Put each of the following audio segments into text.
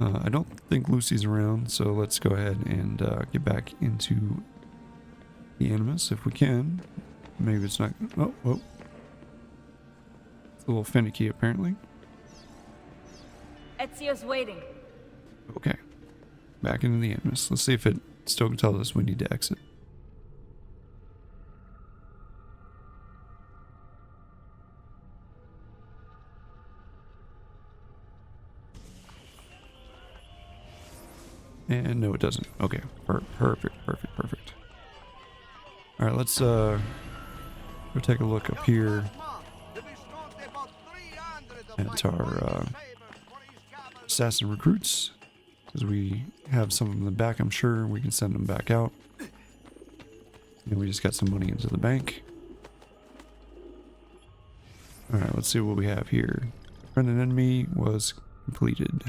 I don't think Lucy's around, so let's go ahead and get back into the Animus if we can. Maybe it's not... Oh, whoa. It's a little finicky, apparently. Ezio's waiting. Okay. Back into the Animus. Let's see if it still tells us we need to exit. And no, it doesn't. Okay. Perfect. Alright, let's go take a look up here at our assassin recruits. Because we have some of them in the back, I'm sure. We can send them back out. And we just got some money into the bank. Alright, let's see what we have here. Friend and enemy was completed.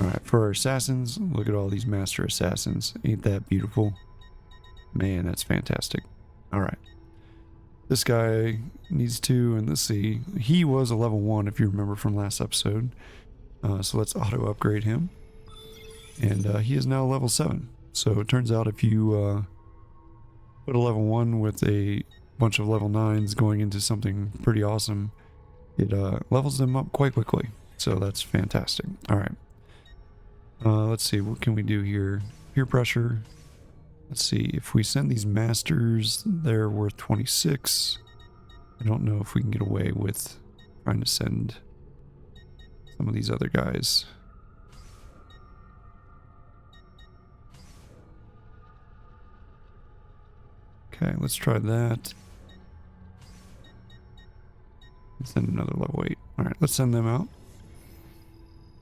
Alright, for our assassins, look at all these master assassins. Ain't that beautiful? Man, that's fantastic. Alright. This guy needs to, and let's see. He was a level 1 if you remember from last episode. So let's auto upgrade him. And he is now level 7. So it turns out if you put a level 1 with a bunch of level 9s going into something pretty awesome, it levels them up quite quickly. So that's fantastic. Alright. Let's see, what can we do here? Peer pressure. Let's see, if we send these masters, they're worth 26. I don't know if we can get away with trying to send some of these other guys. Okay, let's try that. Send another level 8. Alright, let's send them out.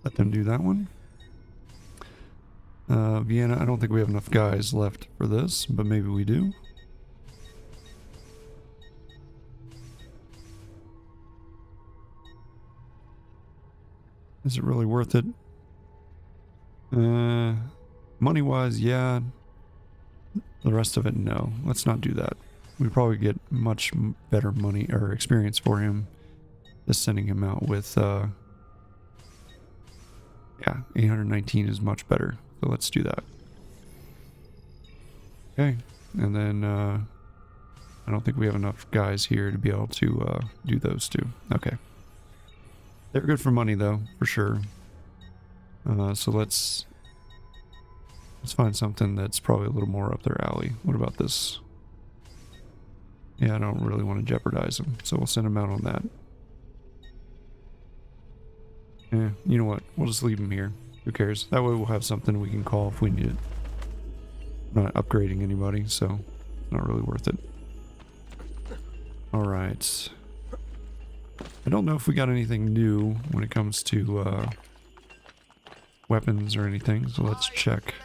Let them do that one. Vienna, I don't think we have enough guys left for this, but maybe we do. Is it really worth it? Money-wise, yeah. The rest of it, no. Let's not do that. We probably get much better money or experience for him just sending him out with, yeah, 819 is much better. So let's do that. Okay, and then I don't think we have enough guys here to be able to do those two. Okay. They're good for money though, for sure. So let's find something that's probably a little more up their alley. What about this? Yeah, I don't really want to jeopardize them, so we'll send them out on that. Yeah, you know what? We'll just leave them here. Who cares? That way we'll have something we can call if we need it. Not upgrading anybody, so it's not really worth it. Alright. I don't know if we got anything new when it comes to weapons or anything, so let's check.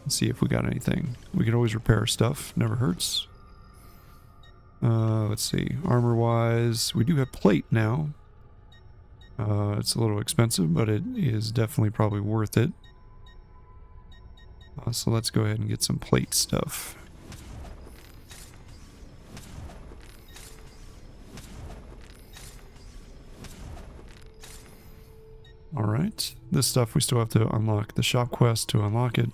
Let's see if we got anything. We can always repair our stuff, never hurts. Let's see, armor wise, we do have plate now. It's a little expensive, but it is definitely probably worth it. So let's go ahead and get some plate stuff. Alright, this stuff we still have to unlock the shop quest to unlock it.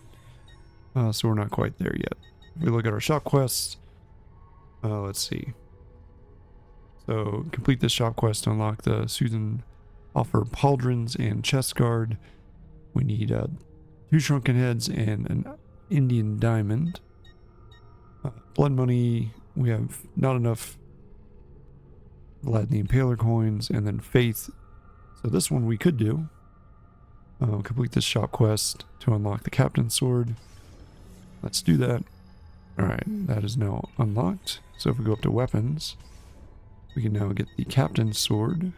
So we're not quite there yet. If we look at our shop quests, let's see. So complete this shop quest to unlock the Susan offer pauldrons and chest guard. We need 2 shrunken heads and an Indian diamond. Blood money, we have not enough Vlad the Impaler coins, and then faith. So this one we could do. Complete this shop quest to unlock the captain's sword. Let's do that. Alright, that is now unlocked. So if we go up to weapons, we can now get the captain's sword.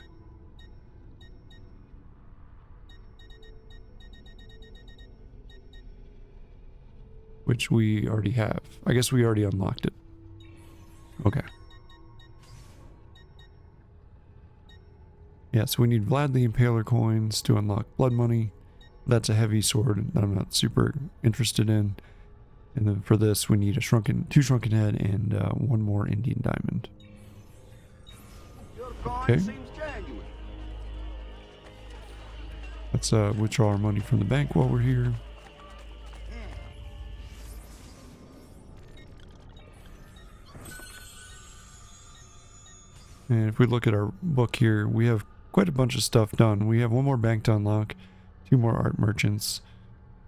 Which we already have. I guess we already unlocked it. Okay. Yeah, so we need Vlad the Impaler coins to unlock blood money. That's a heavy sword that I'm not super interested in. And then for this, we need two shrunken head and one more Indian diamond. Okay. Let's withdraw our money from the bank while we're here. And if we look at our book here, we have quite a bunch of stuff done. We have one more bank to unlock, 2 more art merchants,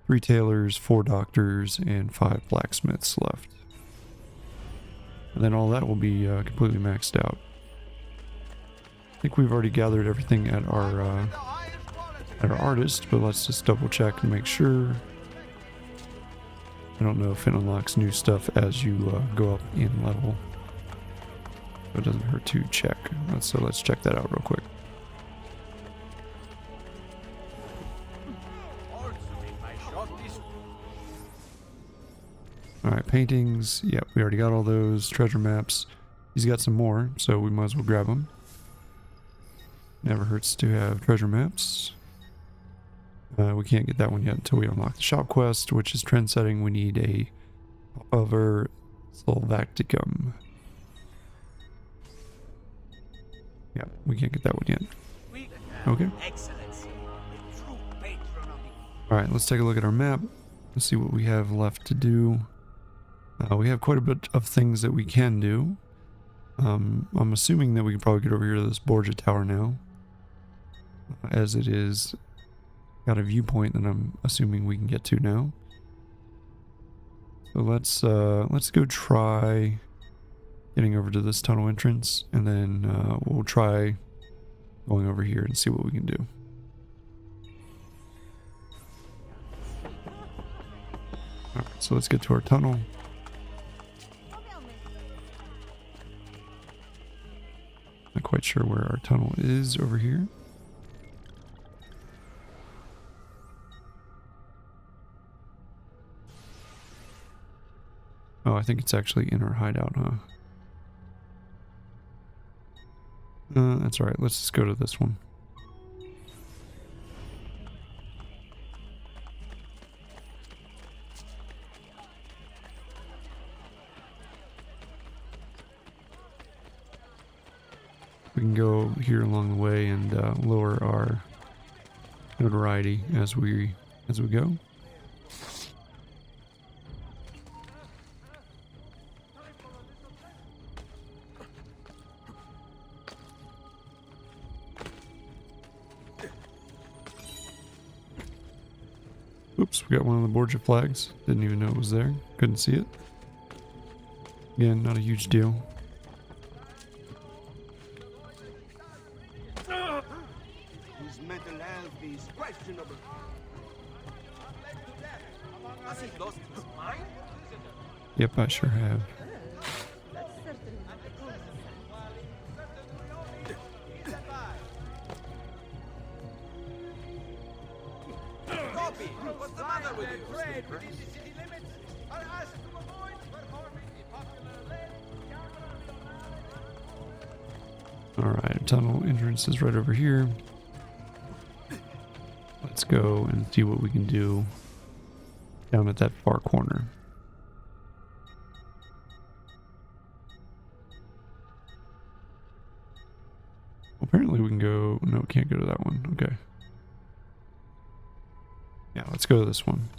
3 tailors, 4 doctors, and 5 blacksmiths left. And then all that will be completely maxed out. I think we've already gathered everything at our artist, but let's just double check and make sure. I don't know if it unlocks new stuff as you go up in level. It doesn't hurt to check. So let's check that out real quick. Alright, paintings. Yep, we already got all those. Treasure maps. He's got some more, so we might as well grab them. Never hurts to have treasure maps. We can't get that one yet until we unlock the shop quest, which is trend setting. We need a Over Solvacticum. Yeah, we can't get that one yet. Okay. Alright, let's take a look at our map. Let's see what we have left to do. We have quite a bit of things that we can do. I'm assuming that we can probably get over here to this Borgia Tower now. As it is got a viewpoint that I'm assuming we can get to now. So let's go try getting over to this tunnel entrance, and then we'll try going over here and see what we can do. Alright, so let's get to our tunnel. Not quite sure where our tunnel is over here. Oh, I think it's actually in our hideout, huh? That's alright. Let's just go to this one. We can go here along the way and lower our notoriety as we go. Oops, we got one of the Borgia flags. Didn't even know it was there. Couldn't see it. Again, not a huge deal. His mental health is questionable. Has he lost his mind? Yep, I sure have. What's the matter with you? Within the city limits are asked to avoid performing the popular Alright, tunnel entrance is right over here. Let's go and see what we can do down at that far corner. Apparently we can go... No, can't go to that one. Okay. Yeah, let's go to this one.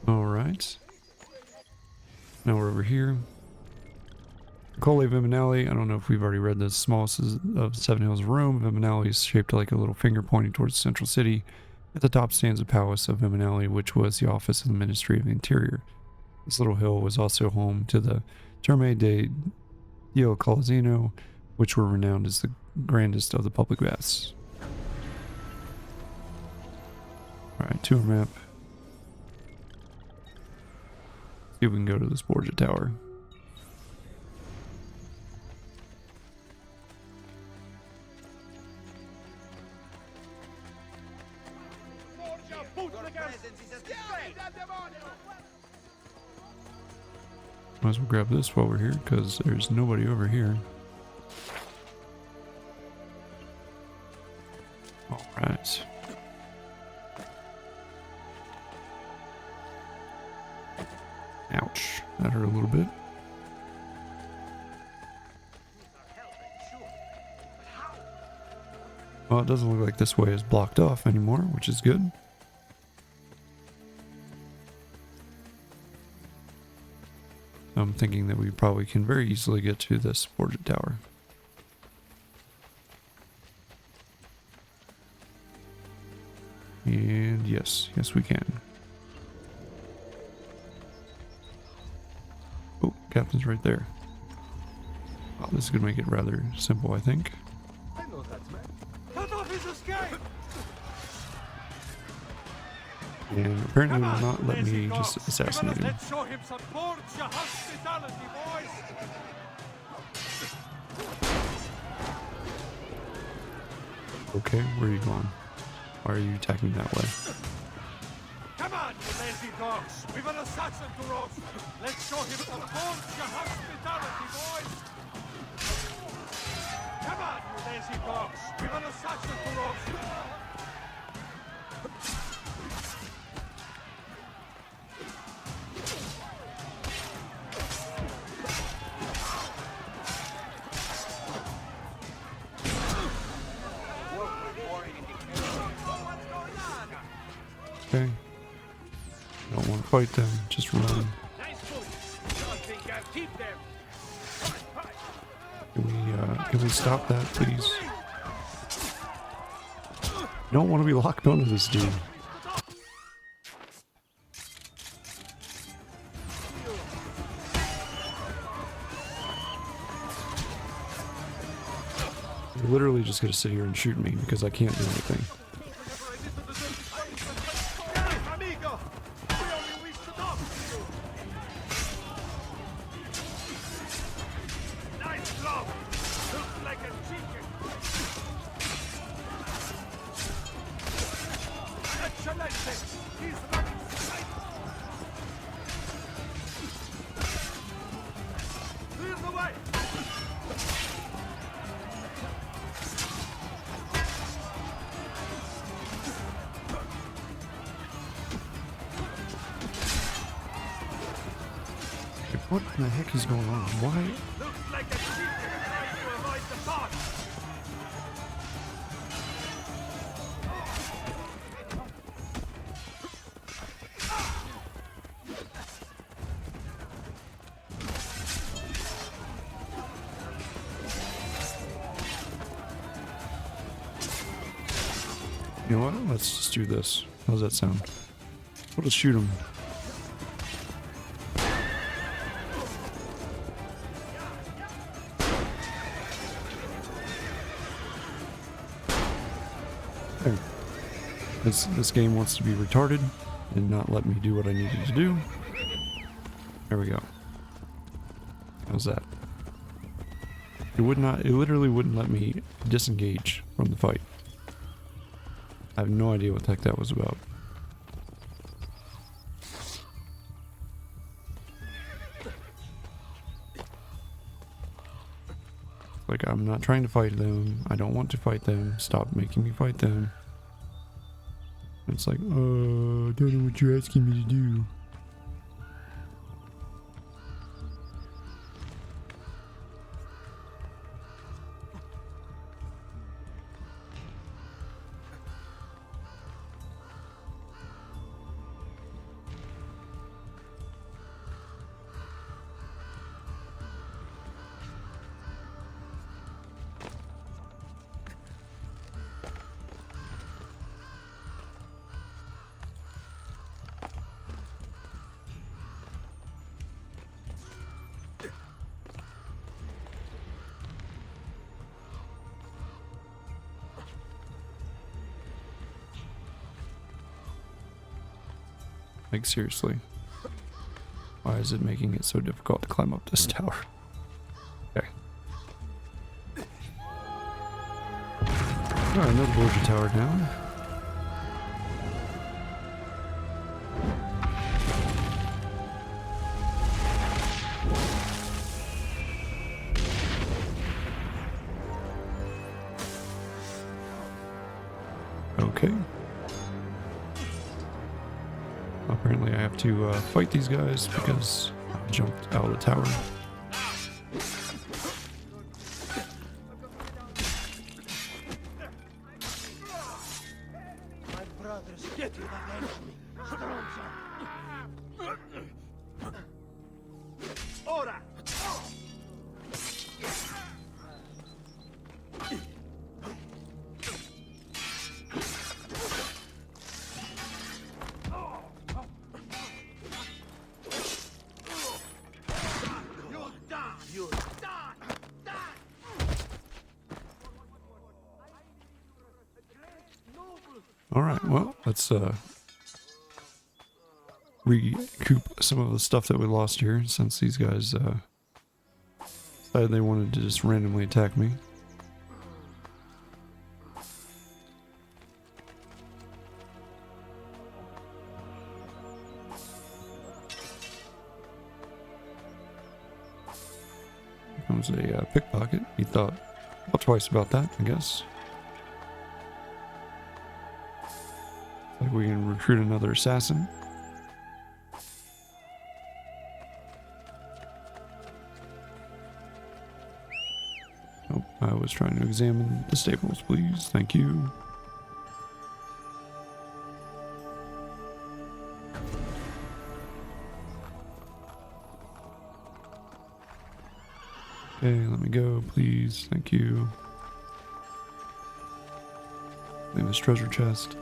Alright. Now we're over here. Coli Viminale. I don't know if we've already read this. Smallest of 7 hills of Rome. Viminale is shaped like a little finger pointing towards the central city. At the top stands the palace of Viminale, which was the office of the Ministry of the Interior. This little hill was also home to the Terme de Dio Colazzino, which were renowned as the grandest of the public baths. Alright, tour map. See if we can go to this Borgia Tower. Might as well grab this while we're here, because there's nobody over here. Alright. Ouch. That hurt a little bit. Well, it doesn't look like this way is blocked off anymore, which is good. I'm thinking that we probably can very easily get to this forged tower. And yes, yes we can. Oh, captain's right there. Oh, this is going to make it rather simple, I think. I know that man. Cut off his escape! And apparently will not let me just assassinate him. Let's show him some Borgia hospitality, boys! Okay, where are you going? Why are you attacking that way? Come on, you lazy dogs! We've an assassin to roast! Let's show him some Borgia hospitality, boys! Come on, you lazy dogs! We've an assassin to roast! Okay. Don't want to fight them, just run. Can we stop that, please? Don't want to be locked onto this dude. You're literally just gonna sit here and shoot me because I can't do anything. What in the heck is going on? Why? Looks like a cheater trying to avoid the boss. You know what? Let's just do this. How's that sound? We'll just shoot him. There. This game wants to be retarded and not let me do what I needed to do. There we go. How's that? It literally wouldn't let me disengage from the fight. I have no idea what the heck that was about. Like, I'm not trying to fight them. I don't want to fight them. Stop making me fight them. It's like, I don't know what you're asking me to do. Like, seriously. Why is it making it so difficult to climb up this tower? Okay. Alright, another Borgia tower down. Okay. Apparently I have to fight these guys because I jumped out of the tower. My brothers, get you avenge me. Stronzo. Ora! You're done! You're done! Done! Alright, well, let's recoup some of the stuff that we lost here, since these guys decided they wanted to just randomly attack me. Here comes a pickpocket. He thought twice about that, I guess. Like we can recruit another assassin. Oh, I was trying to examine the stables, please. Thank you. Okay, let me go, please. Thank you. Leave this treasure chest.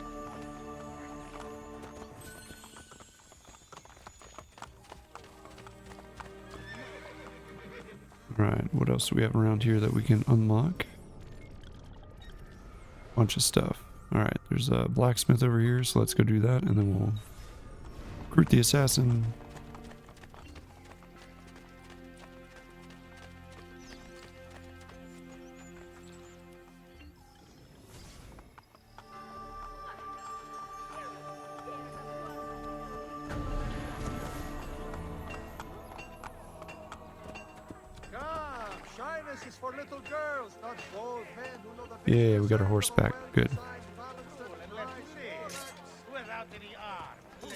Alright, what else do we have around here that we can unlock? Bunch of stuff. Alright, there's a blacksmith over here, so let's go do that, and then we'll recruit the assassin. Come, shyness is for little girls, not bold men who know the Yeah, we got our horse back. Good. Without any arm, leg,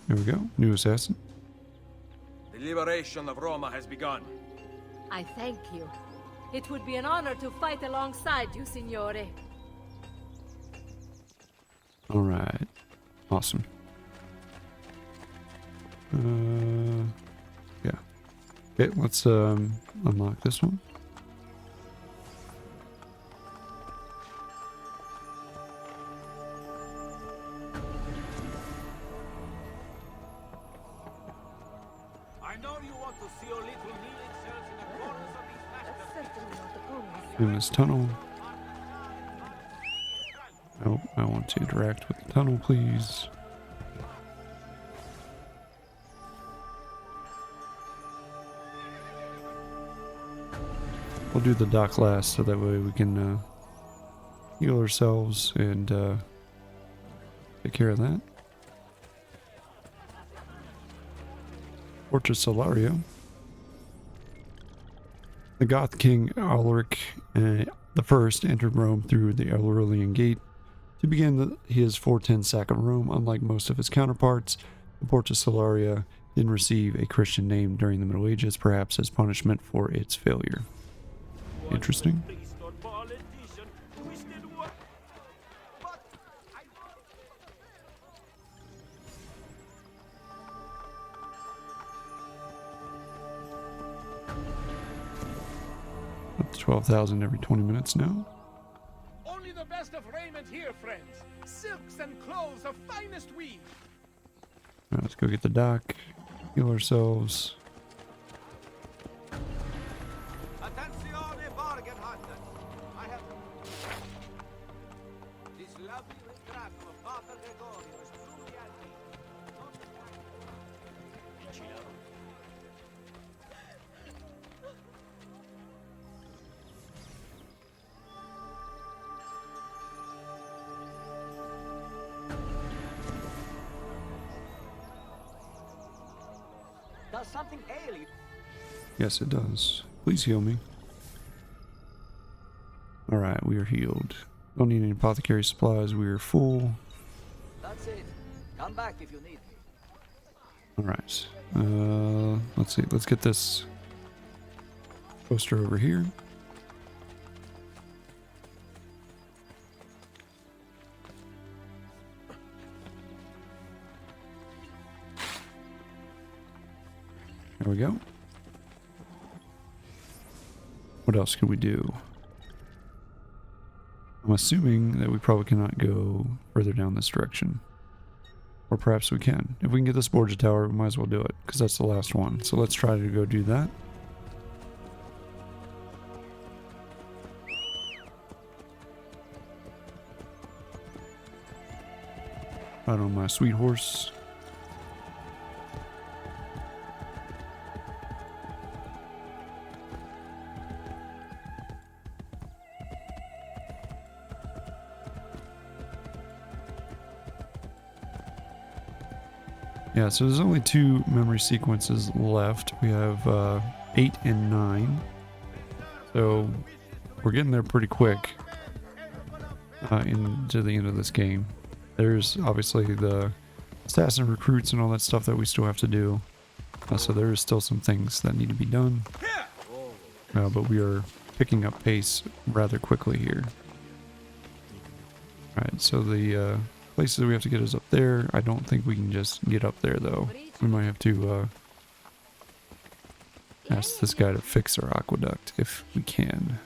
There we go. New assassin. The liberation of Roma has begun. I thank you. It would be an honor to fight alongside you, Signore. Alright. Awesome. Yeah. Okay, let's unlock this one. I know you want to see your little kneeling cells in the corners of these That's masters. certainly not the pony's In this tunnel. Oh, I want to interact with the tunnel, please. We'll do the dock last, so that way we can heal ourselves and take care of that. Fortress Solario. The Goth king Alaric the First entered Rome through the Aurelian Gate to begin his 410 sack of Rome. Unlike most of his counterparts, the Fortress Solaria didn't receive a Christian name during the Middle Ages, perhaps as punishment for its failure. Interesting. Priest or politician, twisted what? But I... 12,000 every 20 minutes now. Only the best of raiment here, friends. Silks and clothes of finest weave. Alright, let's go get the dock, heal ourselves. Attenzione, bargain hunter. I have... This lovely retract of Father Gregorio is truly antique. something ail you? Yes, it does. Please heal me. Alright, we are healed. Don't need any apothecary supplies. We are full. That's it. Come back if you need me. Alright. Let's see. Let's get this poster over here. There we go. What else could we do? I'm assuming that we probably cannot go further down this direction. Or perhaps we can. If we can get this Borgia Tower, we might as well do it, because that's the last one. So let's try to go do that. Right on my sweet horse. Yeah, so there's only 2 memory sequences left. We have 8 and 9. So we're getting there pretty quick into the end of this game. There's obviously the assassin recruits and all that stuff that we still have to do. So there is still some things that need to be done. But we are picking up pace rather quickly here. Alright, so the places we have to get is up there. I don't think we can just get up there though. We might have to ask this guy to fix our aqueduct if we can.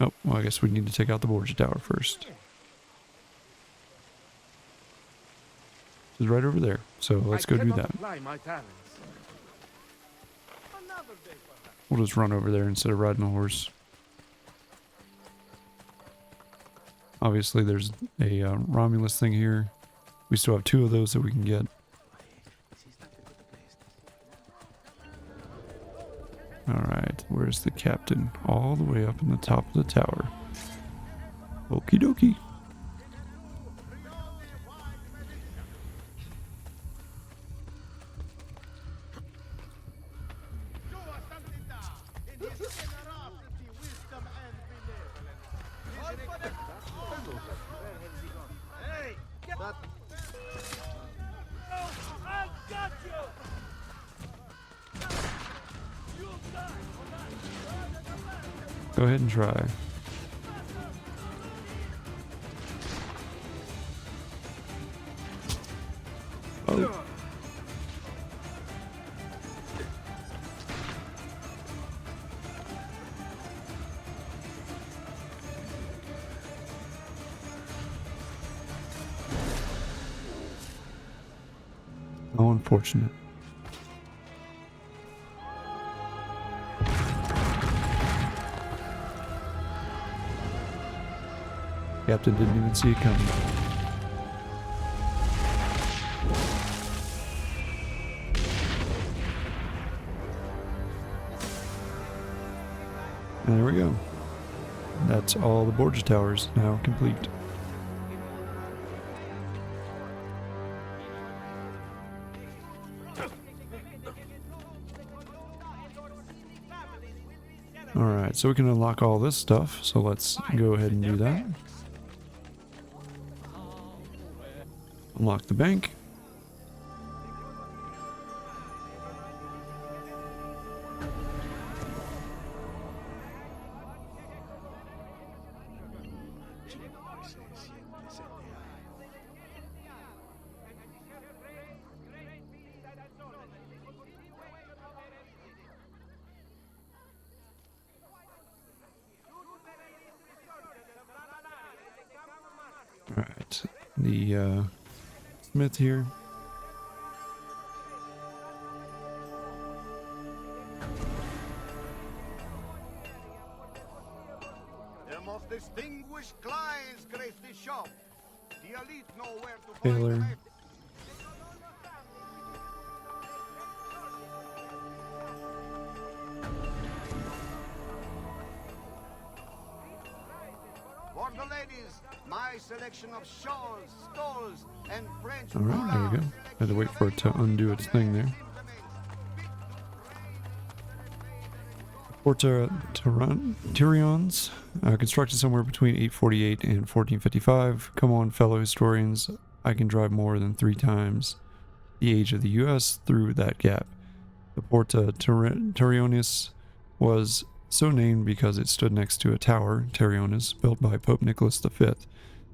Oh, well I guess we need to take out the Borgia Tower first. It's right over there, so let's go do that. We'll just run over there instead of riding a horse. Obviously there's a Romulus thing here. We still have 2 of those that we can get. Alright, where's the captain? All the way up in the top of the tower. Okie dokie. Go ahead and try. Oh. How unfortunate. Captain didn't even see it coming. And there we go. That's all the Borgia Towers now complete. Alright, so we can unlock all this stuff, so let's go ahead and do that. Unlock the bank. Alright, the Smith here. The most distinguished clients grace this shop. The elite know where to Taylor. find them. For the ladies, my selection of shawls, stoles, and French. Alright, there we go. Had to wait for it to undo its thing there. Porta Tirions, constructed somewhere between 848 and 1455. Come on, fellow historians, I can drive more than 3 times the age of the U.S. through that gap. The Porta Tirionis was so named because it stood next to a tower, Tirionis, built by Pope Nicholas V.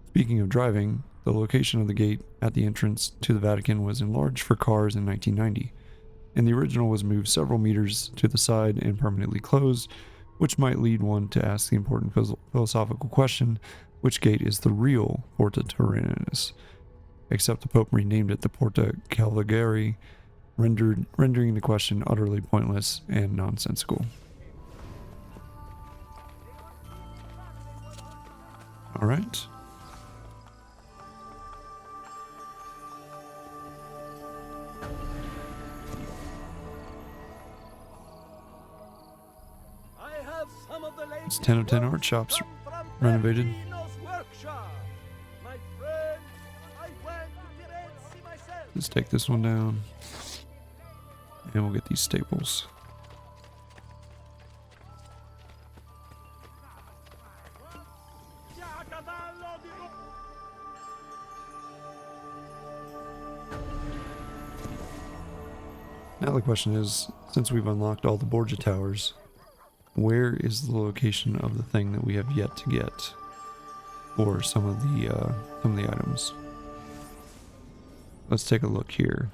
Speaking of driving, the location of the gate at the entrance to the Vatican was enlarged for cars in 1990, and the original was moved several meters to the side and permanently closed, which might lead one to ask the important philosophical question, which gate is the real Porta Tirionis? Except the Pope renamed it the Porta Caligari, rendering the question utterly pointless and nonsensical. Alright. It's 10 of 10 art shops renovated. Let's take this one down. And we'll get these staples. Now the question is, since we've unlocked all the Borgia towers, where is the location of the thing that we have yet to get, or some of the items? Let's take a look here.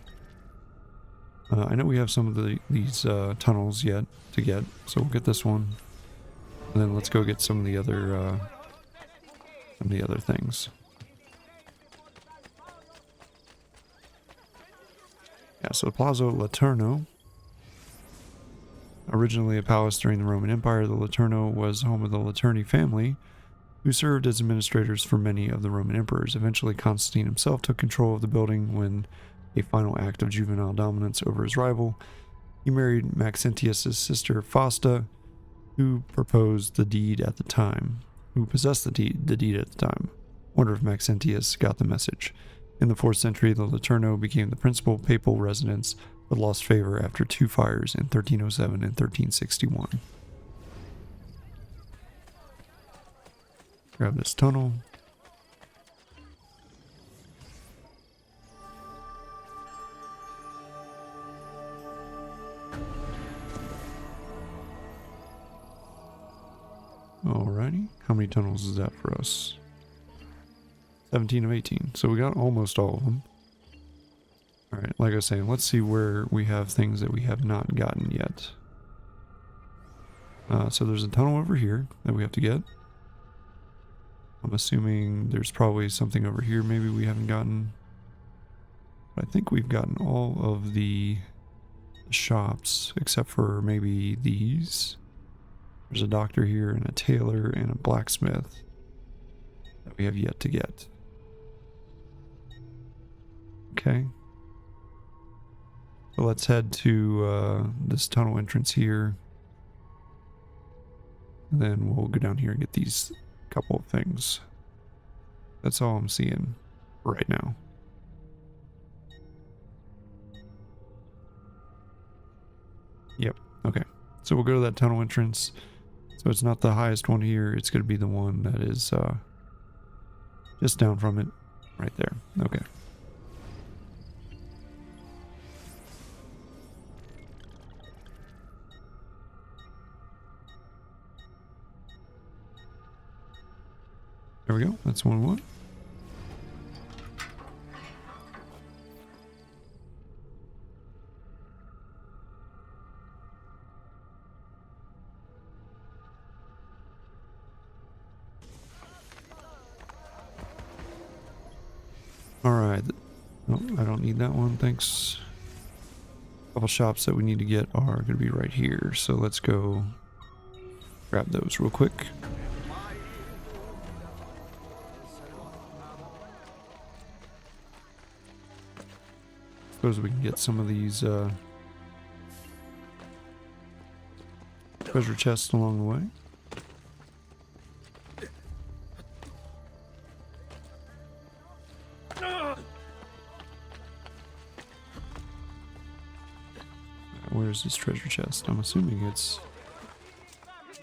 I know we have some of these tunnels yet to get, so we'll get this one, and then let's go get some of the other things. Yeah, so the Palazzo Laterno. Originally a palace during the Roman Empire, the Laterno was home of the Laterni family, who served as administrators for many of the Roman emperors. Eventually, Constantine himself took control of the building when a final act of juvenile dominance over his rival. He married Maxentius' sister Fausta, who proposed the deed at the time, who possessed the deed at the time. Wonder if Maxentius got the message. In the 4th century, the Laterno became the principal papal residence, but lost favor after 2 fires in 1307 and 1361. Grab this tunnel. Alrighty, how many tunnels is that for us? 17 of 18, so we got almost all of them. Alright, like I was saying, let's see where we have things that we have not gotten yet. So there's a tunnel over here that we have to get. I'm assuming there's probably something over here maybe we haven't gotten. But I think we've gotten all of the shops, except for maybe these. There's a doctor here, and a tailor, and a blacksmith that we have yet to get. Okay. So let's head to this tunnel entrance here. And then we'll go down here and get these couple of things. That's all I'm seeing right now. Yep, okay. So we'll go to that tunnel entrance. So it's not the highest one here, it's going to be the one that is just down from it, right there. Okay. There we go, that's 1-1. Alright, oh, I don't need that one, thanks. A couple shops that we need to get are going to be right here, so let's go grab those real quick. Suppose we can get some of these treasure chests along the way. Where's this treasure chest? I'm assuming it's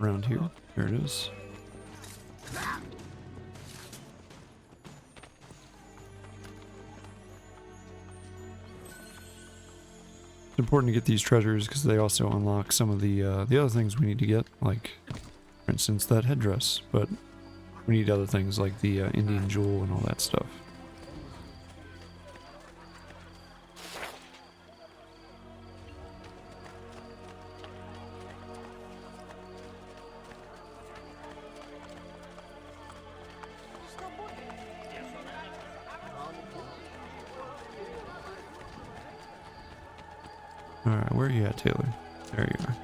around here. There it is. It's important to get these treasures because they also unlock some of the other things we need to get, like, for instance, that headdress. But we need other things like the Indian jewel and all that stuff. Alright, where are you at, Taylor? There you are.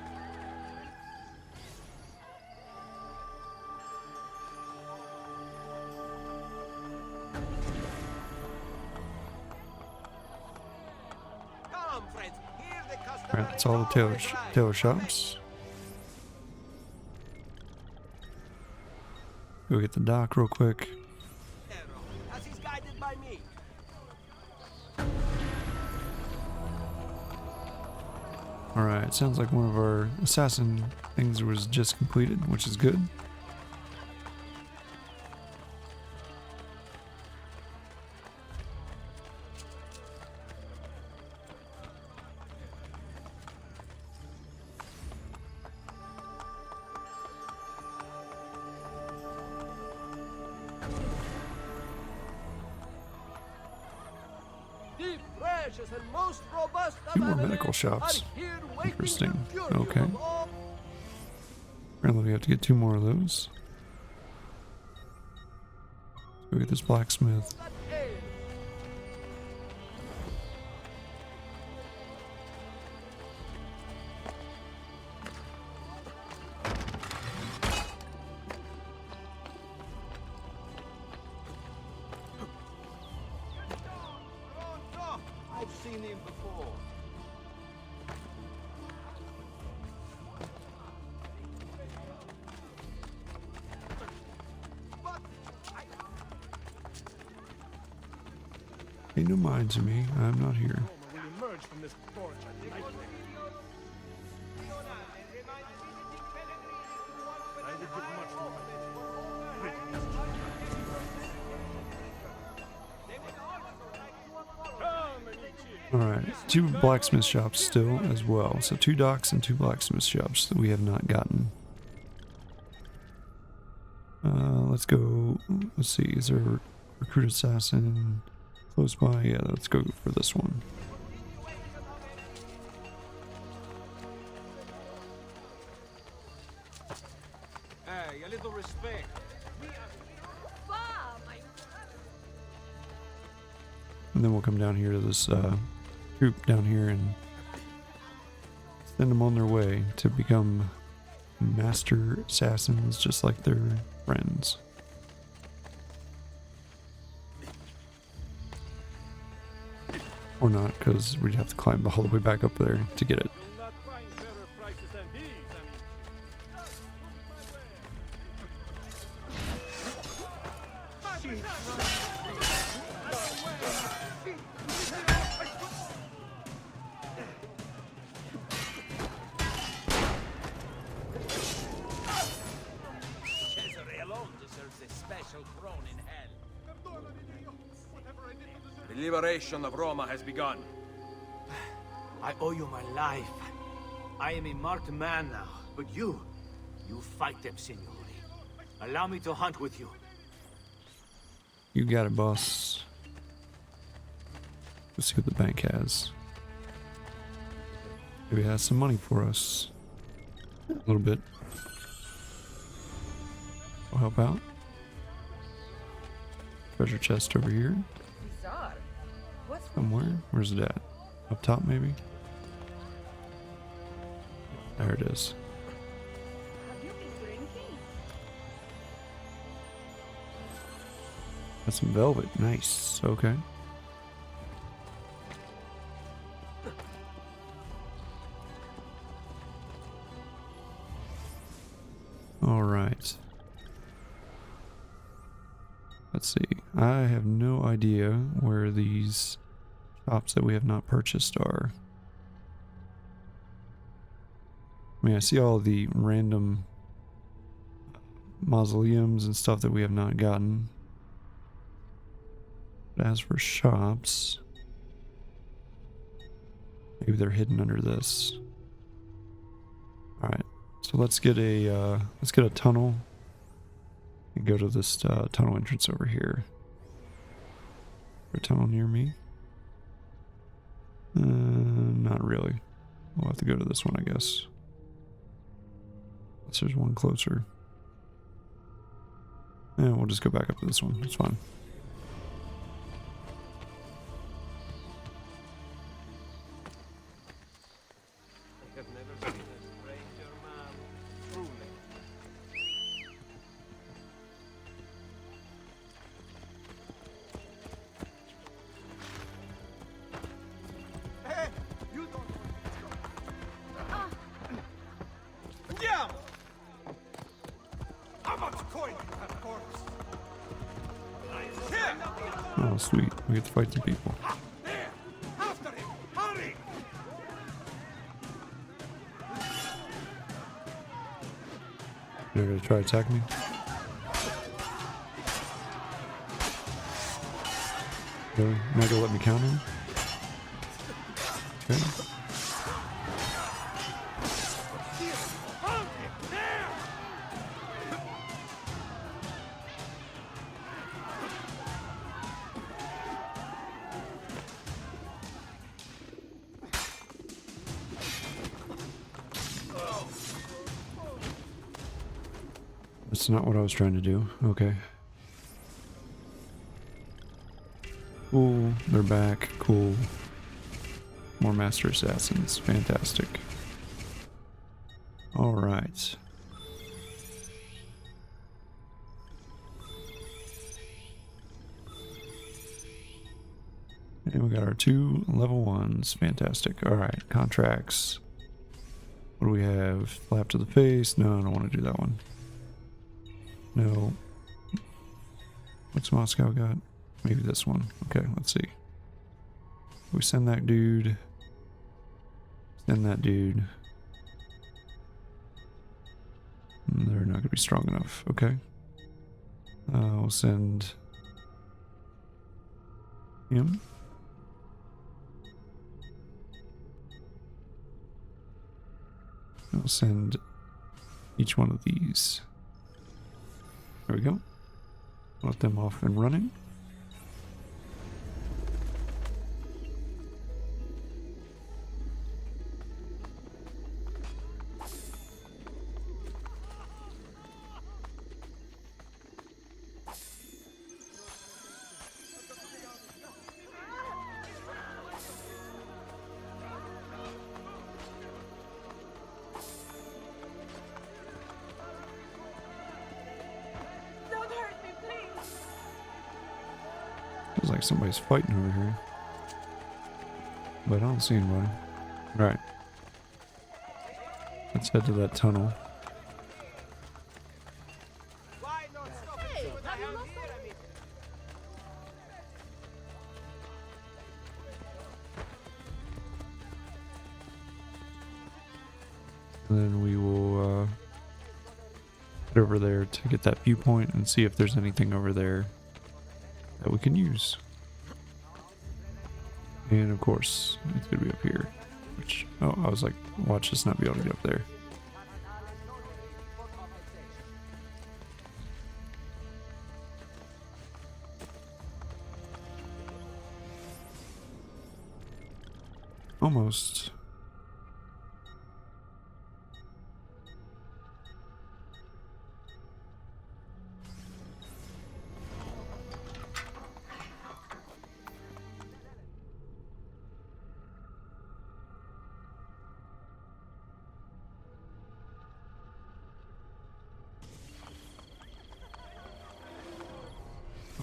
Come, friends. Hear the customary Alright, that's all the Taylor shops. Go get the dock real quick. as is guided by me. Alright, sounds like one of our assassin things was just completed, which is good. The precious and most robust of Two more animals medical shops. are here waiting Interesting. to cure you Okay. of all Apparently we have to get 2 more of those. Let's go get this blacksmith. that ail. I've seen him before. But Pay no mind to me, I'm not here. will emerge from this gorge at night. I would give much for Alright, 2 blacksmith shops still as well. So 2 docks and 2 blacksmith shops that we have not gotten. Let's go, let's see, is there a recruit assassin close by? Yeah, let's go for this one. hey, a little respect. And then we'll come down here to this troop down here and send them on their way to become master assassins just like their friends. Or not, because we'd have to climb all the way back up there to get it. Not find better prices than these, I mean. Cesare alone deserves a special throne in hell. The liberation of Roma has begun. I owe you my life. I am a marked man now, but you fight them, signore. Allow me to hunt with you. You got it, boss. Let's see what the bank has. Maybe it has some money for us. A little bit. We'll help out. Treasure chest over here. Bizarre. What's Somewhere. Where's it at? Up top, maybe? There it is. Have you been drinking? That's some velvet. Nice. Okay. All right. Let's see. I have no idea where these shops that we have not purchased are. I mean, I see all the random mausoleums and stuff that we have not gotten. But as for shops, maybe they're hidden under this. All right, so let's get a tunnel and go to this tunnel entrance over here. A tunnel near me? Not really. We'll have to go to this one, I guess. Unless there's one closer. Yeah, we'll just go back up to this one. It's fine. I have never seen a stranger man, truly. Hey, you don't. Andiamo! How much coin you have, corpse? Here! Oh, sweet. We get to fight some people. There! After him! Hurry! They're gonna try to attack me. Really? Not gonna let me count him? Okay. Found him! There! That's not what I was trying to do. Okay. Cool. They're back. Cool. More Master Assassins. Fantastic. Alright. And we got our 2 level 1s. Fantastic. Alright. Contracts. What do we have? Flap to the face? No, I don't want to do that one. No. What's Moscow got? Maybe this one. Okay, let's see. We send that dude. Send that dude. They're not going to be strong enough. Okay. We'll send him. I'll send each one of these. There we go. Let them off and running. Don't hurt me, please. Feels like somebody's fighting over here. But I don't see anybody. Right. Let's head to that tunnel. Hey, have you lost something? And then we will head over there to get that viewpoint and see if there's anything over there that we can use. And of course, it's gonna be up here. Which, oh, I was like, watch this not be able to get up there. Almost.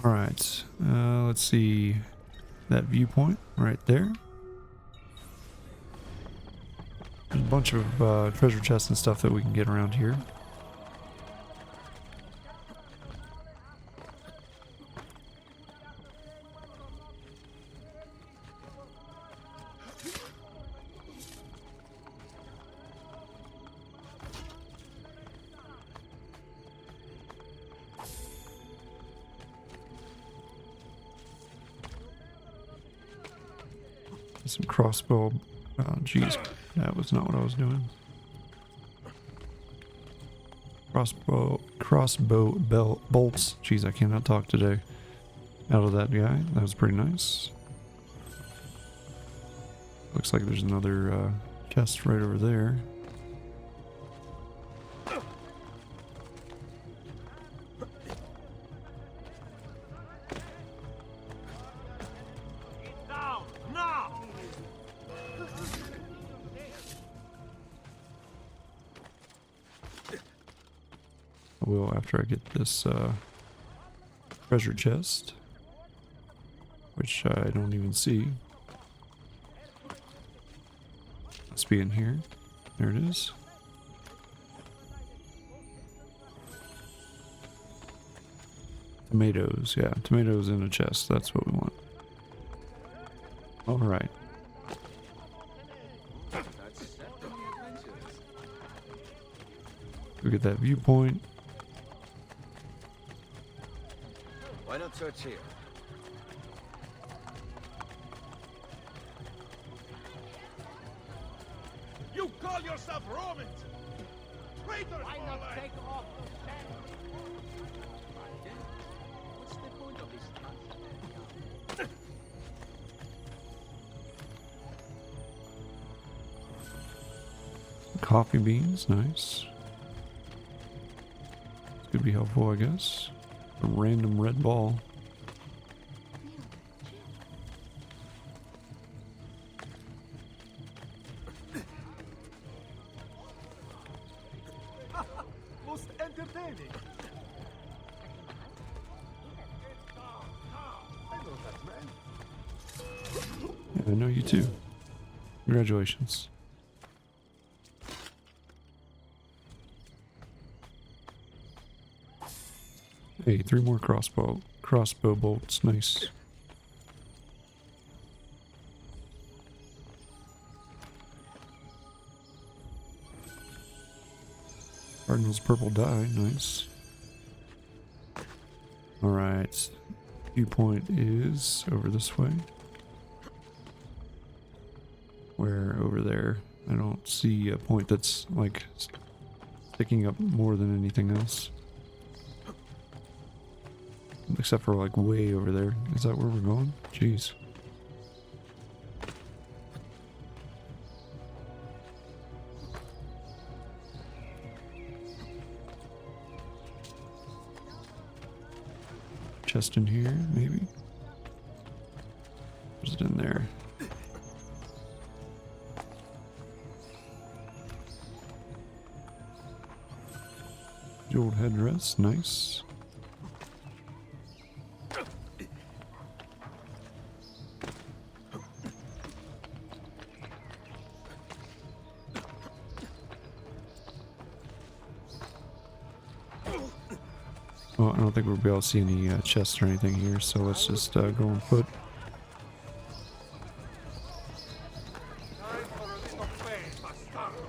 All right, let's see that viewpoint right there. There's a bunch of treasure chests and stuff that we can get around here. Some crossbow. Oh, jeez. That was not what I was doing. Crossbow bolts. Jeez, I cannot talk today. Out of that guy. That was pretty nice. Looks like there's another chest right over there. I will after I get this treasure chest, which I don't even see. Must be in here. There it is. Tomatoes, yeah, tomatoes in a chest. That's what we want. All right. Look at that viewpoint. Why not search here? You call yourself Romans? Traitors! Why not take off the shadow? What's the point of this nonsense? Coffee beans, nice. This could be helpful, I guess. A random red ball. Most entertaining. I know that man. Yeah, I know you too. Congratulations. Hey, 3 more crossbow bolts. Nice. Cardinal's purple dye. Nice. Alright. Viewpoint is over this way. Where over there? I don't see a point that's like sticking up more than anything else. Except for like way over there. Is that where we're going? Jeez. Chest in here, maybe? Is it in there? The old headdress, nice. Well, I don't think we'll be able to see any chests or anything here, so let's just go on foot. Time for a little fame, bastardo.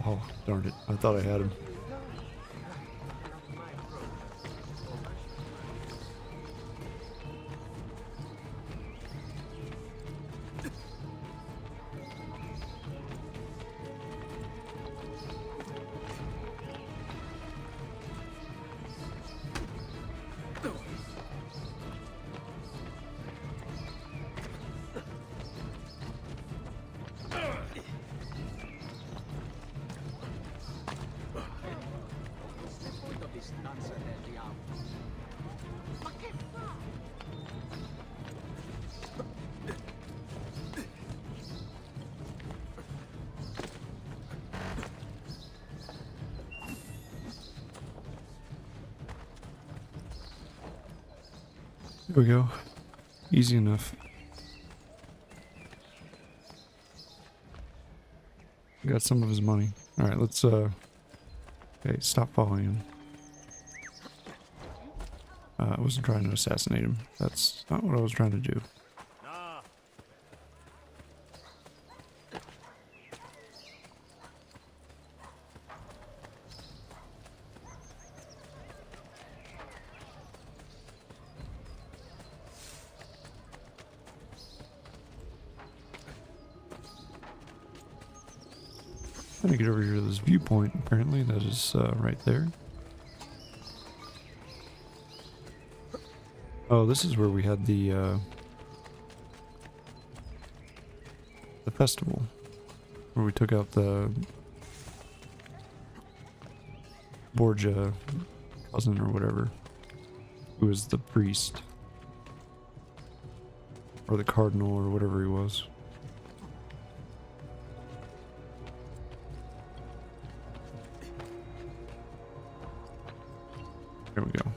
Oh, darn it. I thought I had him. There we go. Easy enough. Got some of his money. Alright, let's okay, stop following him. I wasn't trying to assassinate him. That's not what I was trying to do. Now Trying to get over here to this viewpoint, apparently. That is right there. Oh, this is where we had the festival. Where we took out the Borgia cousin or whatever. Who was the priest. Or the cardinal or whatever he was. There we go.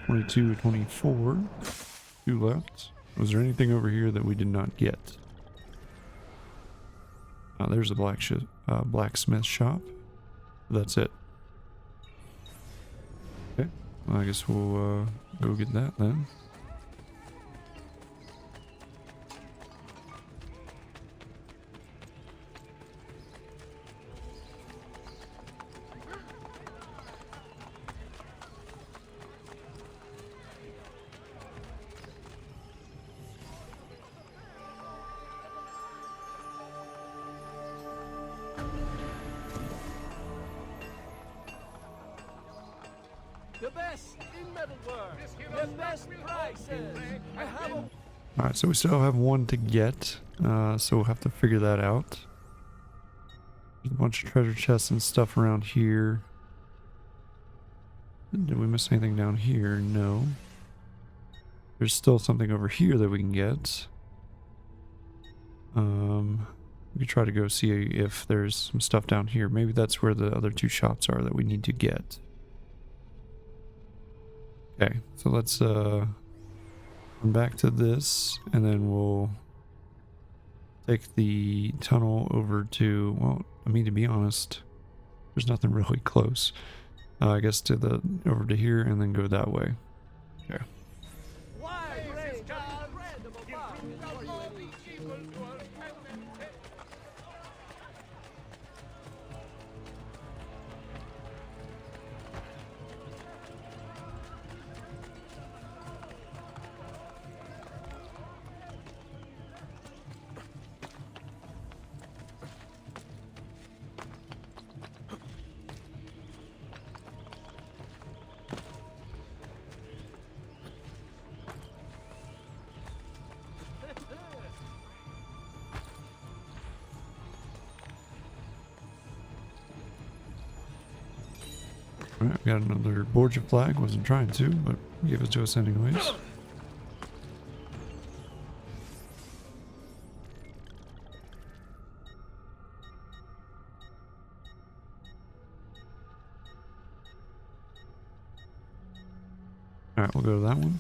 (22, 24). 2 left. Was there anything over here that we did not get? There's a blacksmith shop. That's it. Okay. Well, I guess we'll go get that then. The best in metalwork. The best prices. I have a... Alright, so we still have one to get. So we'll have to figure that out. There's a bunch of treasure chests and stuff around here. Did we miss anything down here? No. There's still something over here that we can get. We could try to go see if there's some stuff down here. Maybe that's where the other 2 shops are that we need to get. Okay, so let's come back to this, and then we'll take the tunnel over to, well, I mean, to be honest, there's nothing really close. I guess to the, over to here, and then go that way. Okay. Why break our random apart? Alright, we got another Borgia flag. Wasn't trying to, but gave it to us anyways. Alright, we'll go to that one.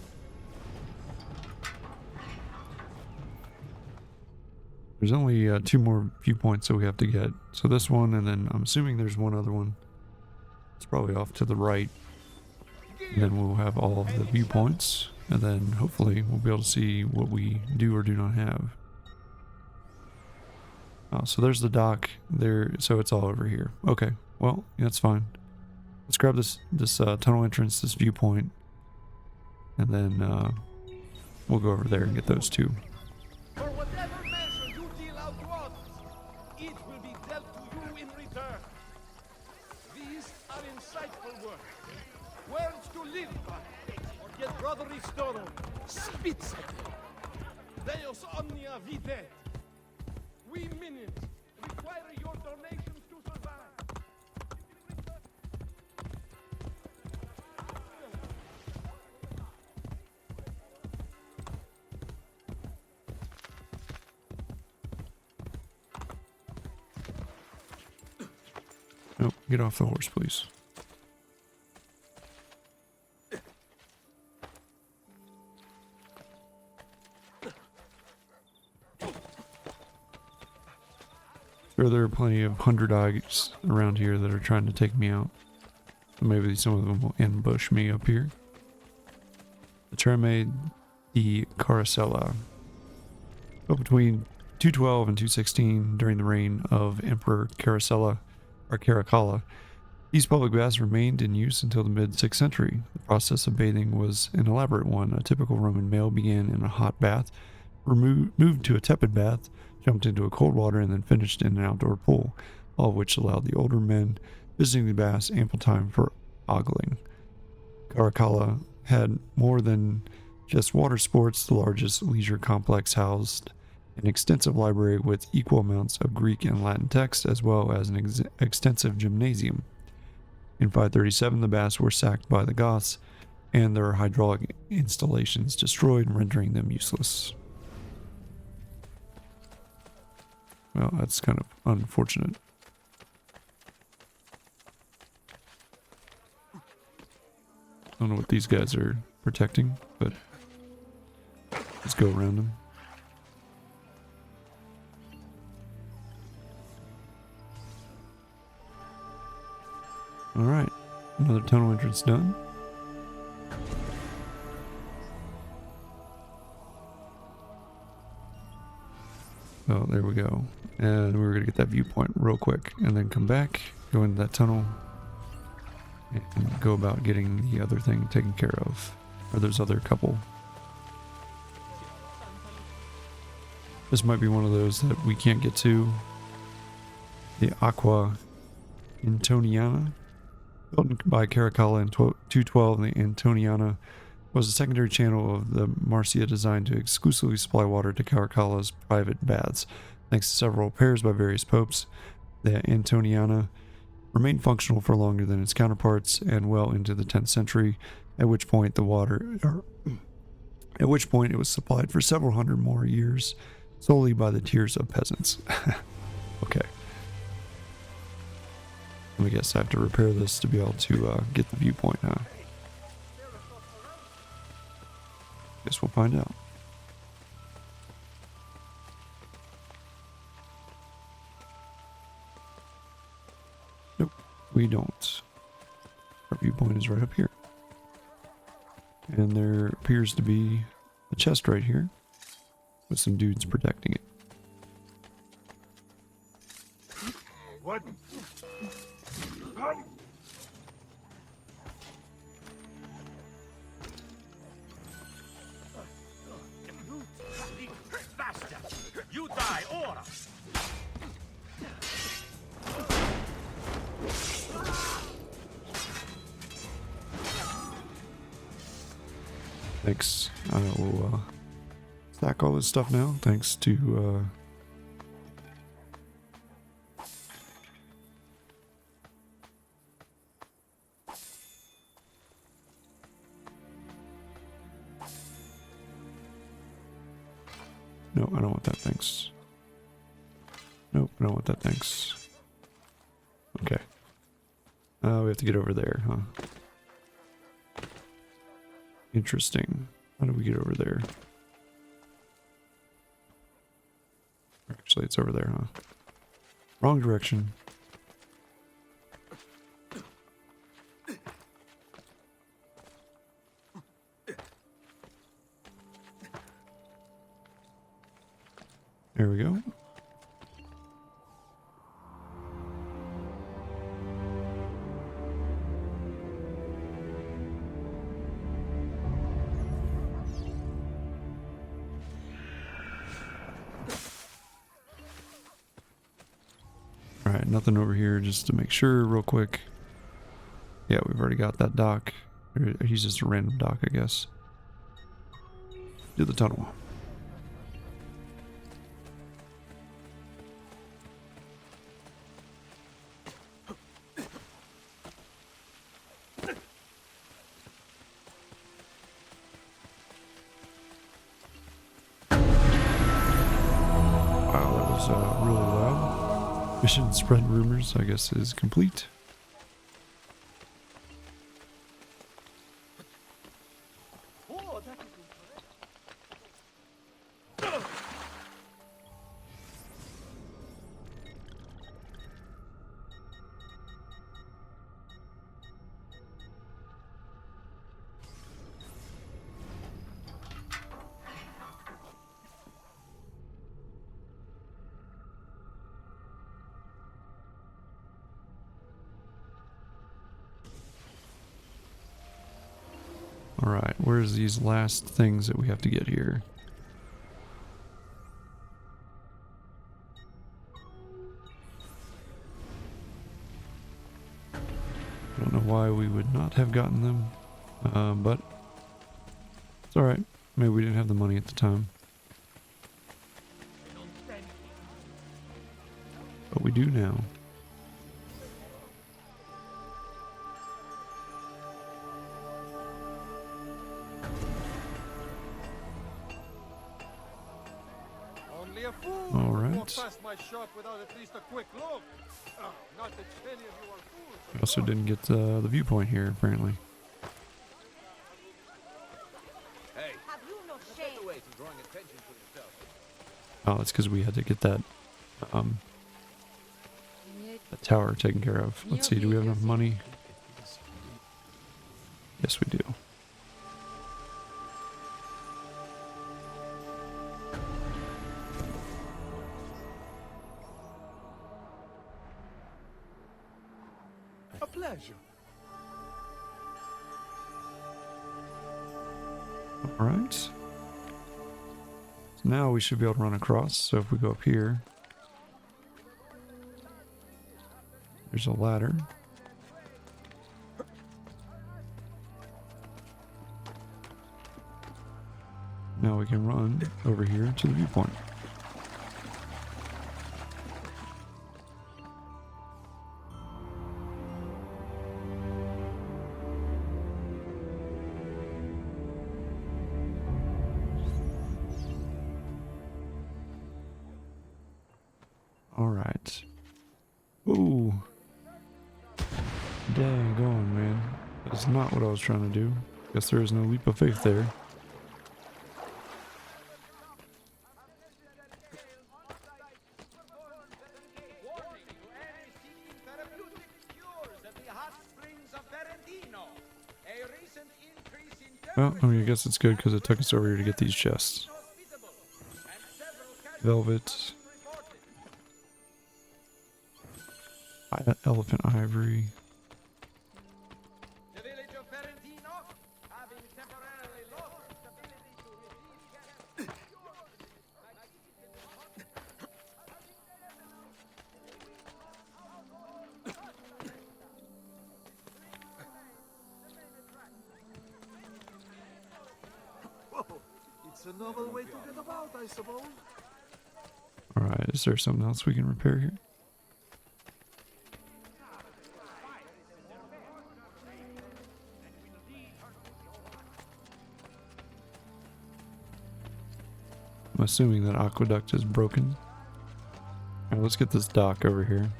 There's only 2 more viewpoints that we have to get. So this one, and then I'm assuming there's one other one. It's probably off to the right. And then we'll have all of the viewpoints. And then hopefully we'll be able to see what we do or do not have. So there's the dock there. So it's all over here. Okay, well, that's fine. Let's grab this tunnel entrance, this viewpoint. And then we'll go over there and get those 2. For whatever measure you deal out to others, it will be dealt to you in return. These are insightful words. Words to live by. Or get Brother Ristoro spits at them. Deus omnia videt. We minions require your donations to survive. Oh, get off the horse, please. Sure, there are plenty of 100 eyes around here that are trying to take me out. So maybe some of them will ambush me up here. The Treme di Caracalla. Built between 212 and 216 during the reign of Emperor Caracalla, or Caracalla, These public baths remained in use until the mid-6th century. The process of bathing was an elaborate one. A typical Roman male began in a hot bath, moved to a tepid bath, jumped into a cold water, and then finished in an outdoor pool, all of which allowed the older men visiting the baths ample time for ogling. Caracalla had more than just water sports. The largest leisure complex housed an extensive library with equal amounts of Greek and Latin text, as well as an extensive gymnasium. In 537, the baths were sacked by the Goths, and their hydraulic installations destroyed, rendering them useless. Well, that's kind of unfortunate. I don't know what these guys are protecting, but let's go around them. Alright, another tunnel entrance done. Oh, there we go. And we're going to get that viewpoint real quick and then come back, go into that tunnel, and go about getting the other thing taken care of. Or there's other couple. This might be one of those that we can't get to. The Aqua Antoniana. Built by Caracalla in 212, the Antoniana was a secondary channel of the Marcia designed to exclusively supply water to Caracalla's private baths. Thanks to several repairs by various popes, the Antoniana remained functional for longer than its counterparts and well into the 10th century, at which point it was supplied for several hundred more years solely by the tears of peasants. Okay. I guess I have to repair this to be able to get the viewpoint, huh? Guess we'll find out. Nope, we don't. Our viewpoint is right up here. And there appears to be a chest right here with some dudes protecting it. What? You die, ora! Thanks. I will stack all this stuff now. Thanks to no, I don't want that, thanks. Nope, I don't want that, thanks. Okay. We have to get over there, huh? Interesting. How do we get over there? Actually, it's over there, huh? Wrong direction. There we go. Alright, nothing over here, just to make sure real quick. Yeah, we've already got that dock. He's just a random dock, I guess. Do the tunnel. Wow, that was really loud. Mission spread rumors, I guess, is complete. Alright, where's these last things that we have to get here? I don't know why we would not have gotten them, but it's alright. Maybe we didn't have the money at the time. But we do now. Only a fool All would right. walk past my shop without at least a quick look. Not that any of you are fools. We also didn't get the viewpoint here, apparently. Hey, Have you no there's a shame? better way to drawing attention to yourself. Oh, that's because we had to get that tower taken care of. Let's see, do we have enough money? Yes, we do. A pleasure. Alright. So now we should be able to run across. So if we go up here, there's a ladder. Now we can run over here to the viewpoint. Alright. Ooh. Dang on, man. That's not what I was trying to do. Guess there is no leap of faith there. Well, I mean, I guess it's good because it took us over here to get these chests. Velvet. Elephant ivory. The village of Ferentino, having temporarily lost its ability to receive Whoa, it's a novel way to get about, I suppose. Alright, is there something else we can repair here? I'm assuming that aqueduct is broken. Alright, let's get this dock over here.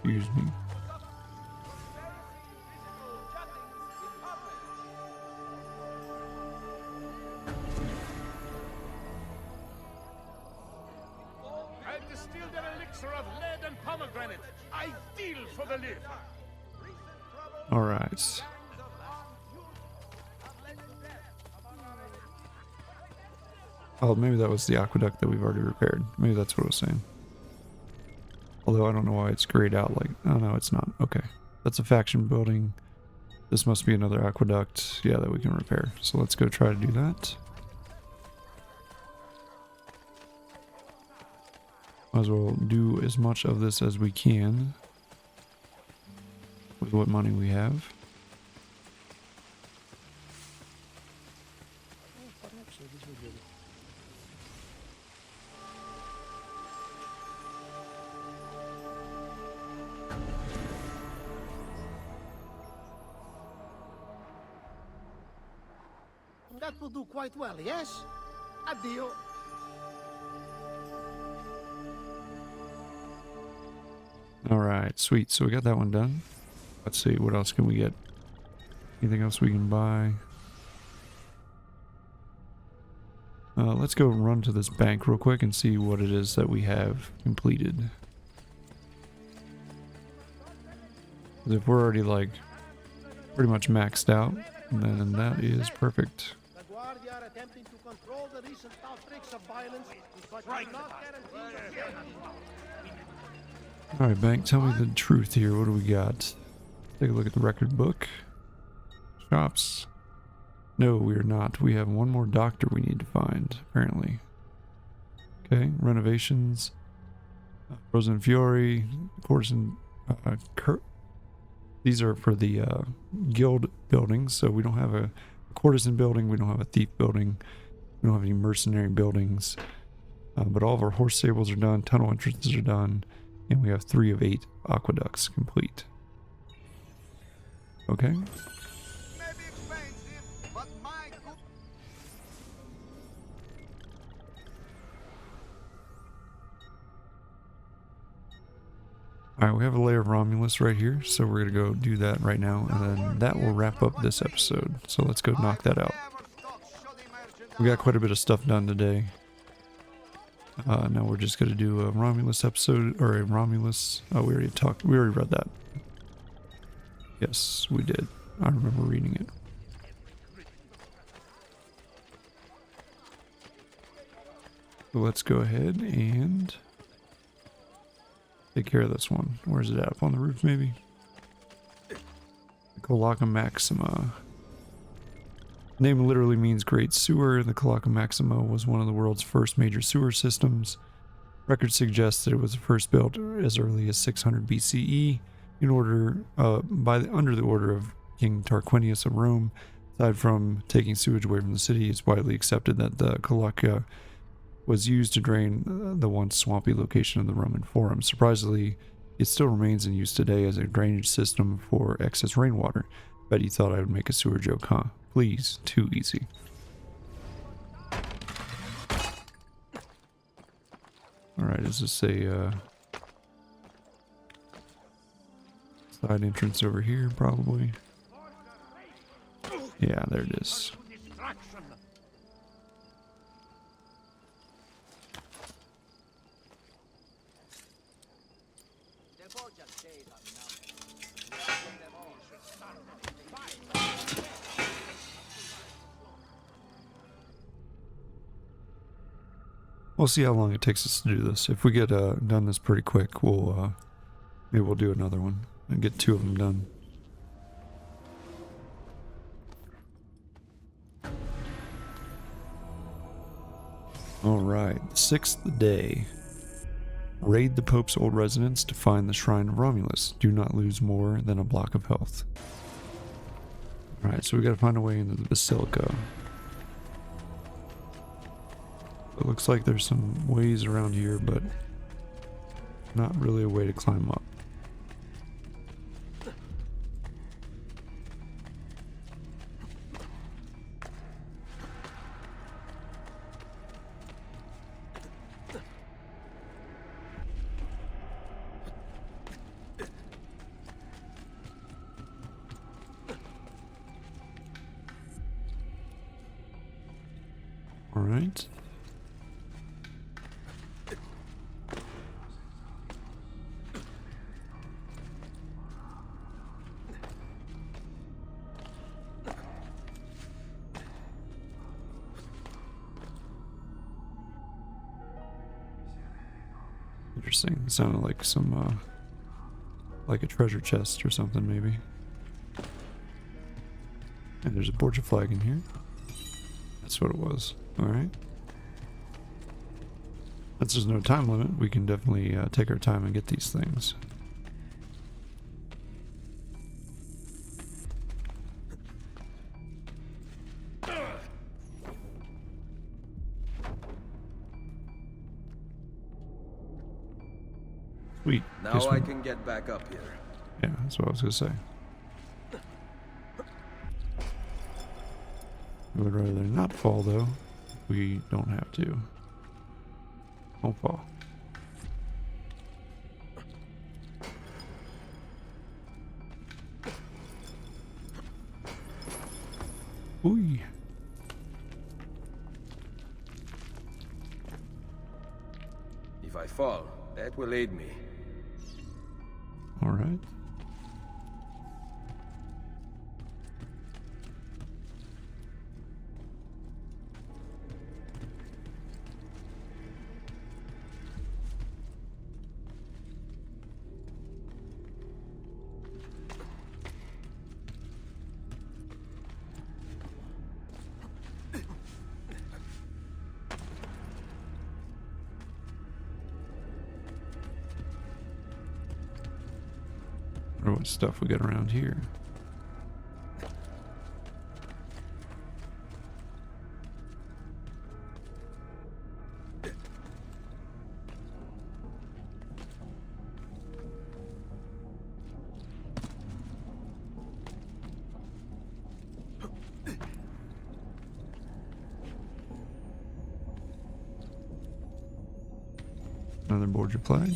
Excuse me. I've distilled an elixir of lead and pomegranate. Ideal for the live. Alright. Oh, maybe that was the aqueduct that we've already repaired. Maybe that's what I was saying. Although I don't know why it's grayed out like... Oh, no, it's not. Okay. That's a faction building. This must be another aqueduct. Yeah, that we can repair. So let's go try to do that. Might as well do as much of this as we can with what money we have. That will do quite well, yes? Addio. Alright, sweet. So we got that one done. Let's see, what else can we get? Anything else we can buy? Let's go run to this bank real quick and see what it is that we have completed. 'Cause if we're already like pretty much maxed out, then that is perfect. The Guardia attempting to control the recent outbreaks of violence, but do not guarantee the safety. Alright, Bank, tell me the truth here. What do we got? Take a look at the record book. Shops. No, we are not. We have one more doctor we need to find, apparently. Okay, renovations. Frozen Fury, Courtesan, these are for the guild buildings, so we don't have a courtesan building, we don't have a thief building, we don't have any mercenary buildings, but all of our horse stables are done, tunnel entrances are done, and we have 3 of 8 aqueducts complete. Okay. Maybe expensive, but my good. Alright, we have a layer of Romulus right here, so we're going to go do that right now, and then that will wrap up this episode. So let's go knock that out. We got quite a bit of stuff done today. Now we're just going to do a Romulus episode, or a Romulus... Oh, we already read that. Yes, we did. I remember reading it. So let's go ahead and... take care of this one. Where's it at? Up on the roof, maybe? Cloaca Maxima. The name literally means Great Sewer. The Cloaca Maxima was one of the world's first major sewer systems. Records suggest that it was first built as early as 600 BCE in order, under the order of King Tarquinius of Rome. Aside from taking sewage away from the city, it's widely accepted that the Cloaca was used to drain the once swampy location of the Roman Forum. Surprisingly, it still remains in use today as a drainage system for excess rainwater. Bet you thought I would make a sewer joke, huh? Please, too easy. Alright, is this a side entrance over here, probably? Yeah, there it is. We'll see how long it takes us to do this. If we get done this pretty quick, we'll maybe we'll do another one and get 2 of them done. Alright, 6th day. Raid the Pope's old residence to find the Shrine of Romulus. Do not lose more than a block of health. Alright, so we gotta find a way into the Basilica. It looks like there's some ways around here, but not really a way to climb up. All right. Interesting. It sounded like some, like a treasure chest or something, maybe. And there's a Borgia flag in here. That's what it was. Alright. Since there's no time limit, we can definitely take our time and get these things. Sweet. Now I can get back up here. Yeah, that's what I was gonna say. I would rather not fall, though. We don't have to. Don't fall. Ooh. If I fall, that will aid me. All right. Or what stuff we got around here. Another Borgia flag.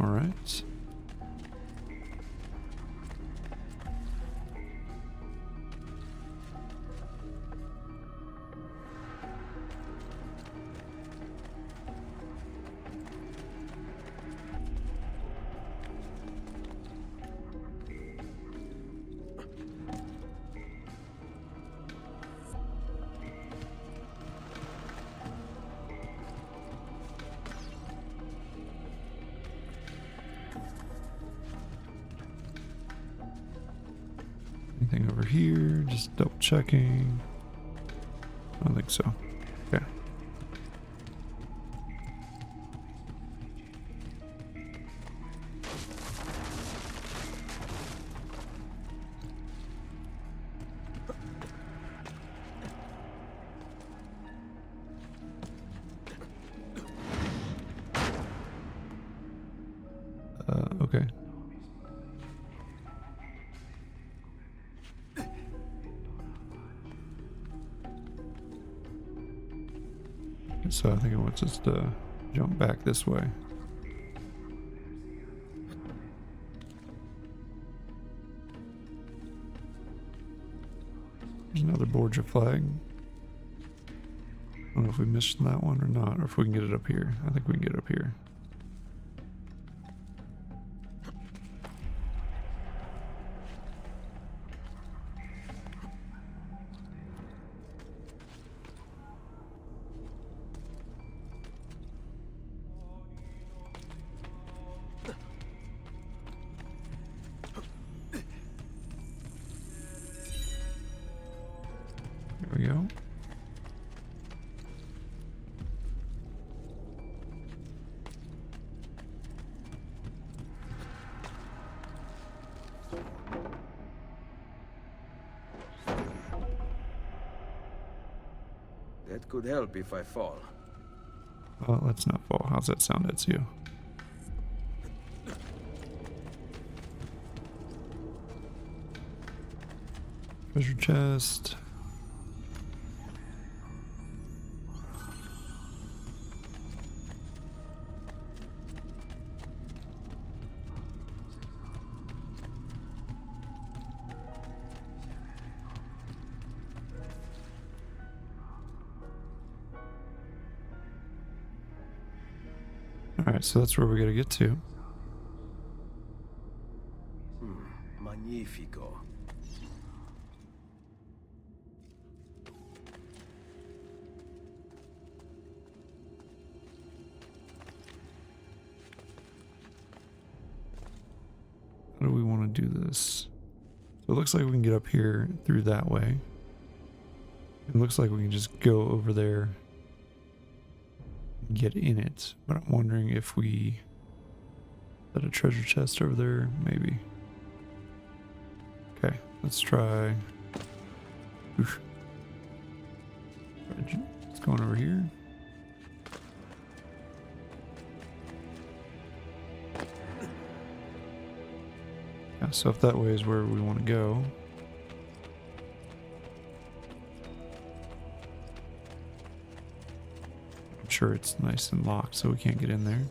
All right. Anything over here? Just double checking. I don't think so. Okay. Okay. So I think it wants us to jump back this way. There's another Borgia flag. I don't know if we missed that one or not, or if we can get it up here. I think we can get it up here. There we go. That could help if I fall. Well, let's not fall. How's that sound, Ezio? Treasure chest. Alright, so that's where we gotta get to. Magnifico. How do we want to do this? So it looks like we can get up here through that way. It looks like we can just go over there and get in it. But I'm wondering if we... Is that a treasure chest over there? Maybe. Okay, let's try... Oof. It's going over here. Yeah, so if that way is where we want to go. I'm sure it's nice and locked so we can't get in there.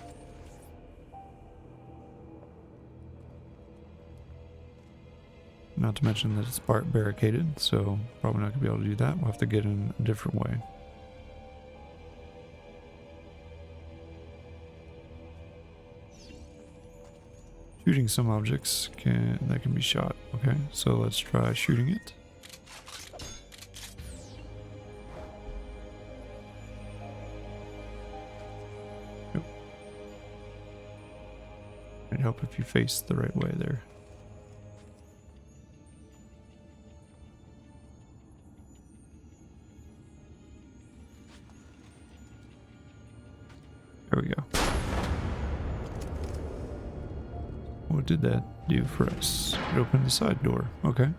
Not to mention that it's barricaded, so probably not going to be able to do that. We'll have to get in a different way. Shooting some objects that can be shot. Okay, so let's try shooting it. Yep. I'd help if you face the right way there. There we go. What did that do for us? It opened the side door. Okay.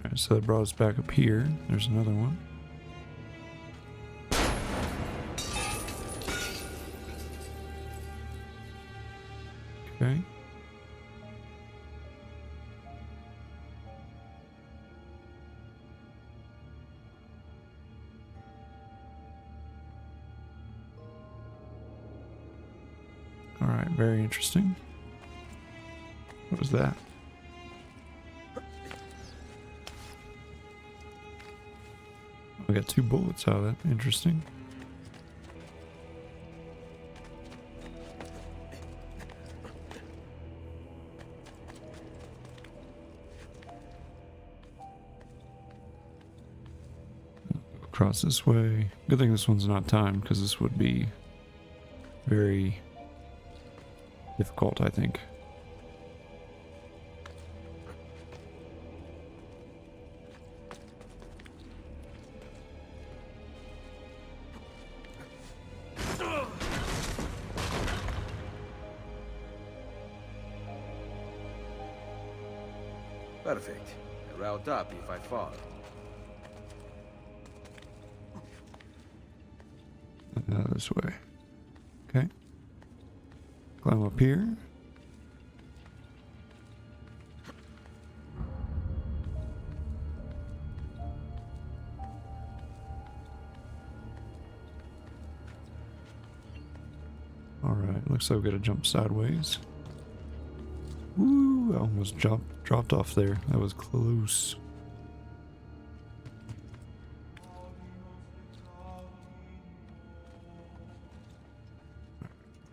Alright, so that brought us back up here. There's another one. Okay. Alright, very interesting. What was that? I got 2 bullets out of that. Interesting. Across this way. Good thing this one's not timed, because this would be very difficult, I think. Perfect. Route up if I fall. This way. Okay. Climb up here. Alright, looks like we gotta jump sideways. Woo! I almost dropped off there. That was close.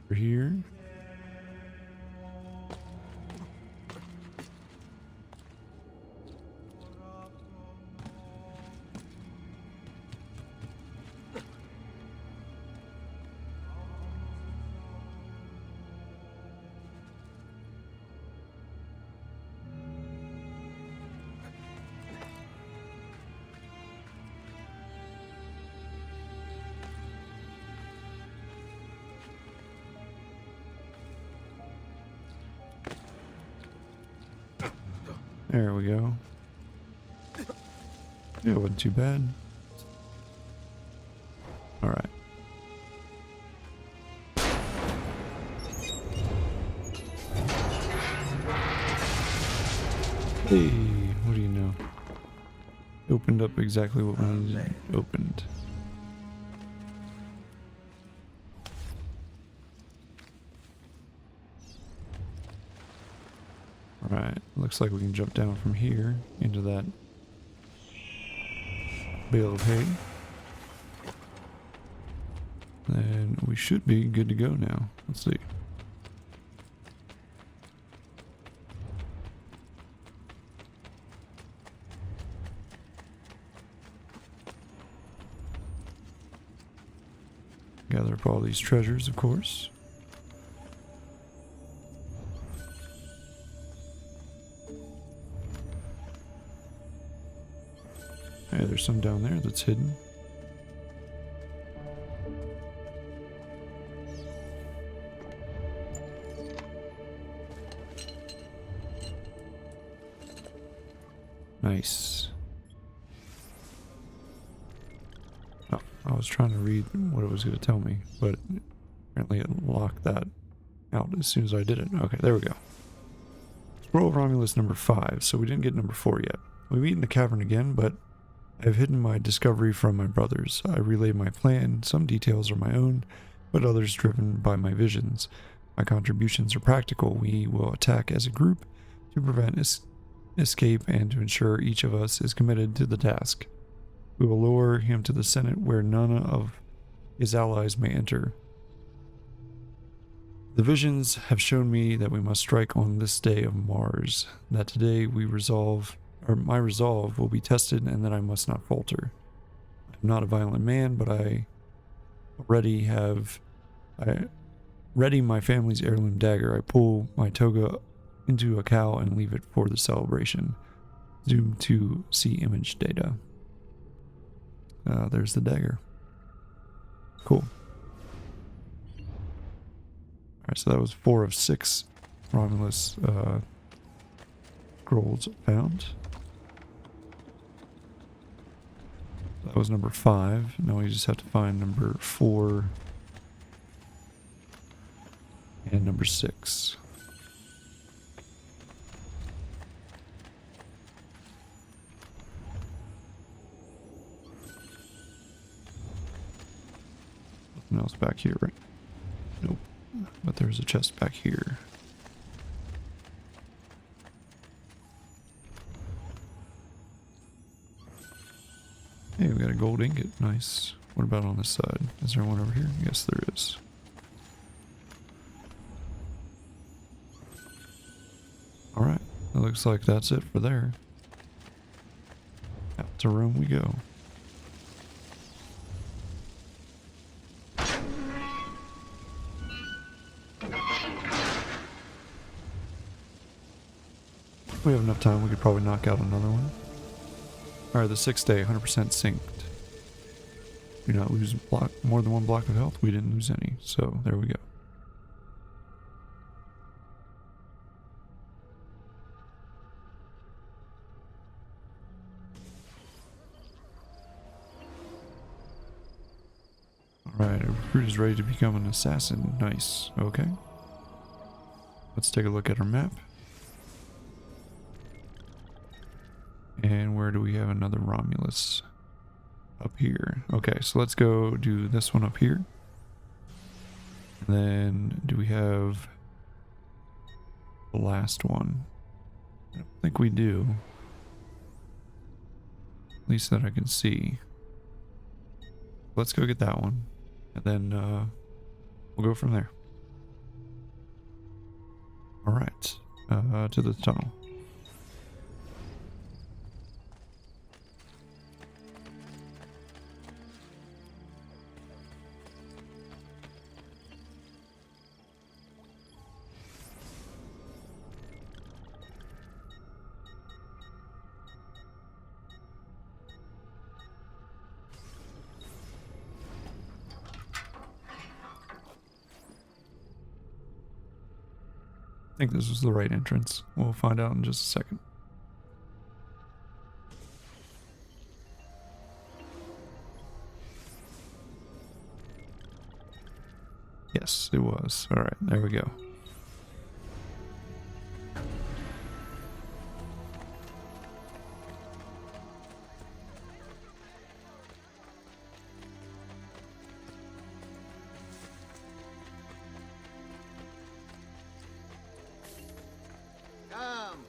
Over here. There we go. It wasn't too bad. Alright. Hey, what do you know? Opened up exactly what we needed opened. Alright, looks like we can jump down from here into that bale of hay. Then we should be good to go now. Let's see. Gather up all these treasures, of course. Hey, there's some down there that's hidden. Nice. Oh, I was trying to read what it was going to tell me, but apparently it locked that out as soon as I did it. Okay, there we go. Scroll Romulus number 5, so we didn't get number 4 yet. We meet in the cavern again, but I've hidden my discovery from my brothers. I relay my plan. Some details are my own, but others driven by my visions. My contributions are practical. We will attack as a group to prevent escape and to ensure each of us is committed to the task. We will lure him to the Senate where none of his allies may enter. The visions have shown me that we must strike on this day of Mars, that today my resolve will be tested and that I must not falter. I'm not a violent man, but I ready my family's heirloom dagger. I pull my toga into a cow and leave it for the celebration. Zoom to see image data. There's the dagger. Cool. Alright, so that was 4 of 6 Romulus scrolls found. That was number 5. Now we just have to find number 4 and number 6. Nothing else back here, right? Nope. But there's a chest back here. Hey, we got a gold ingot. Nice. What about on this side? Is there one over here? Yes, there is. Alright. It looks like that's it for there. Out to room we go. If we have enough time, we could probably knock out another one. Alright, the 6th day, 100% synced. Do not lose more than 1 block of health. We didn't lose any, so there we go. Alright, a recruit is ready to become an assassin. Nice. Okay. Let's take a look at our map. And where do we have another Romulus? Up here. Okay, so let's go do this one up here. And then do we have the last one? I don't think we do. At least that I can see. Let's go get that one. And then we'll go from there. Alright. To the tunnel. I think this was the right entrance. We'll find out in just a second. Yes, it was. Alright, there we go.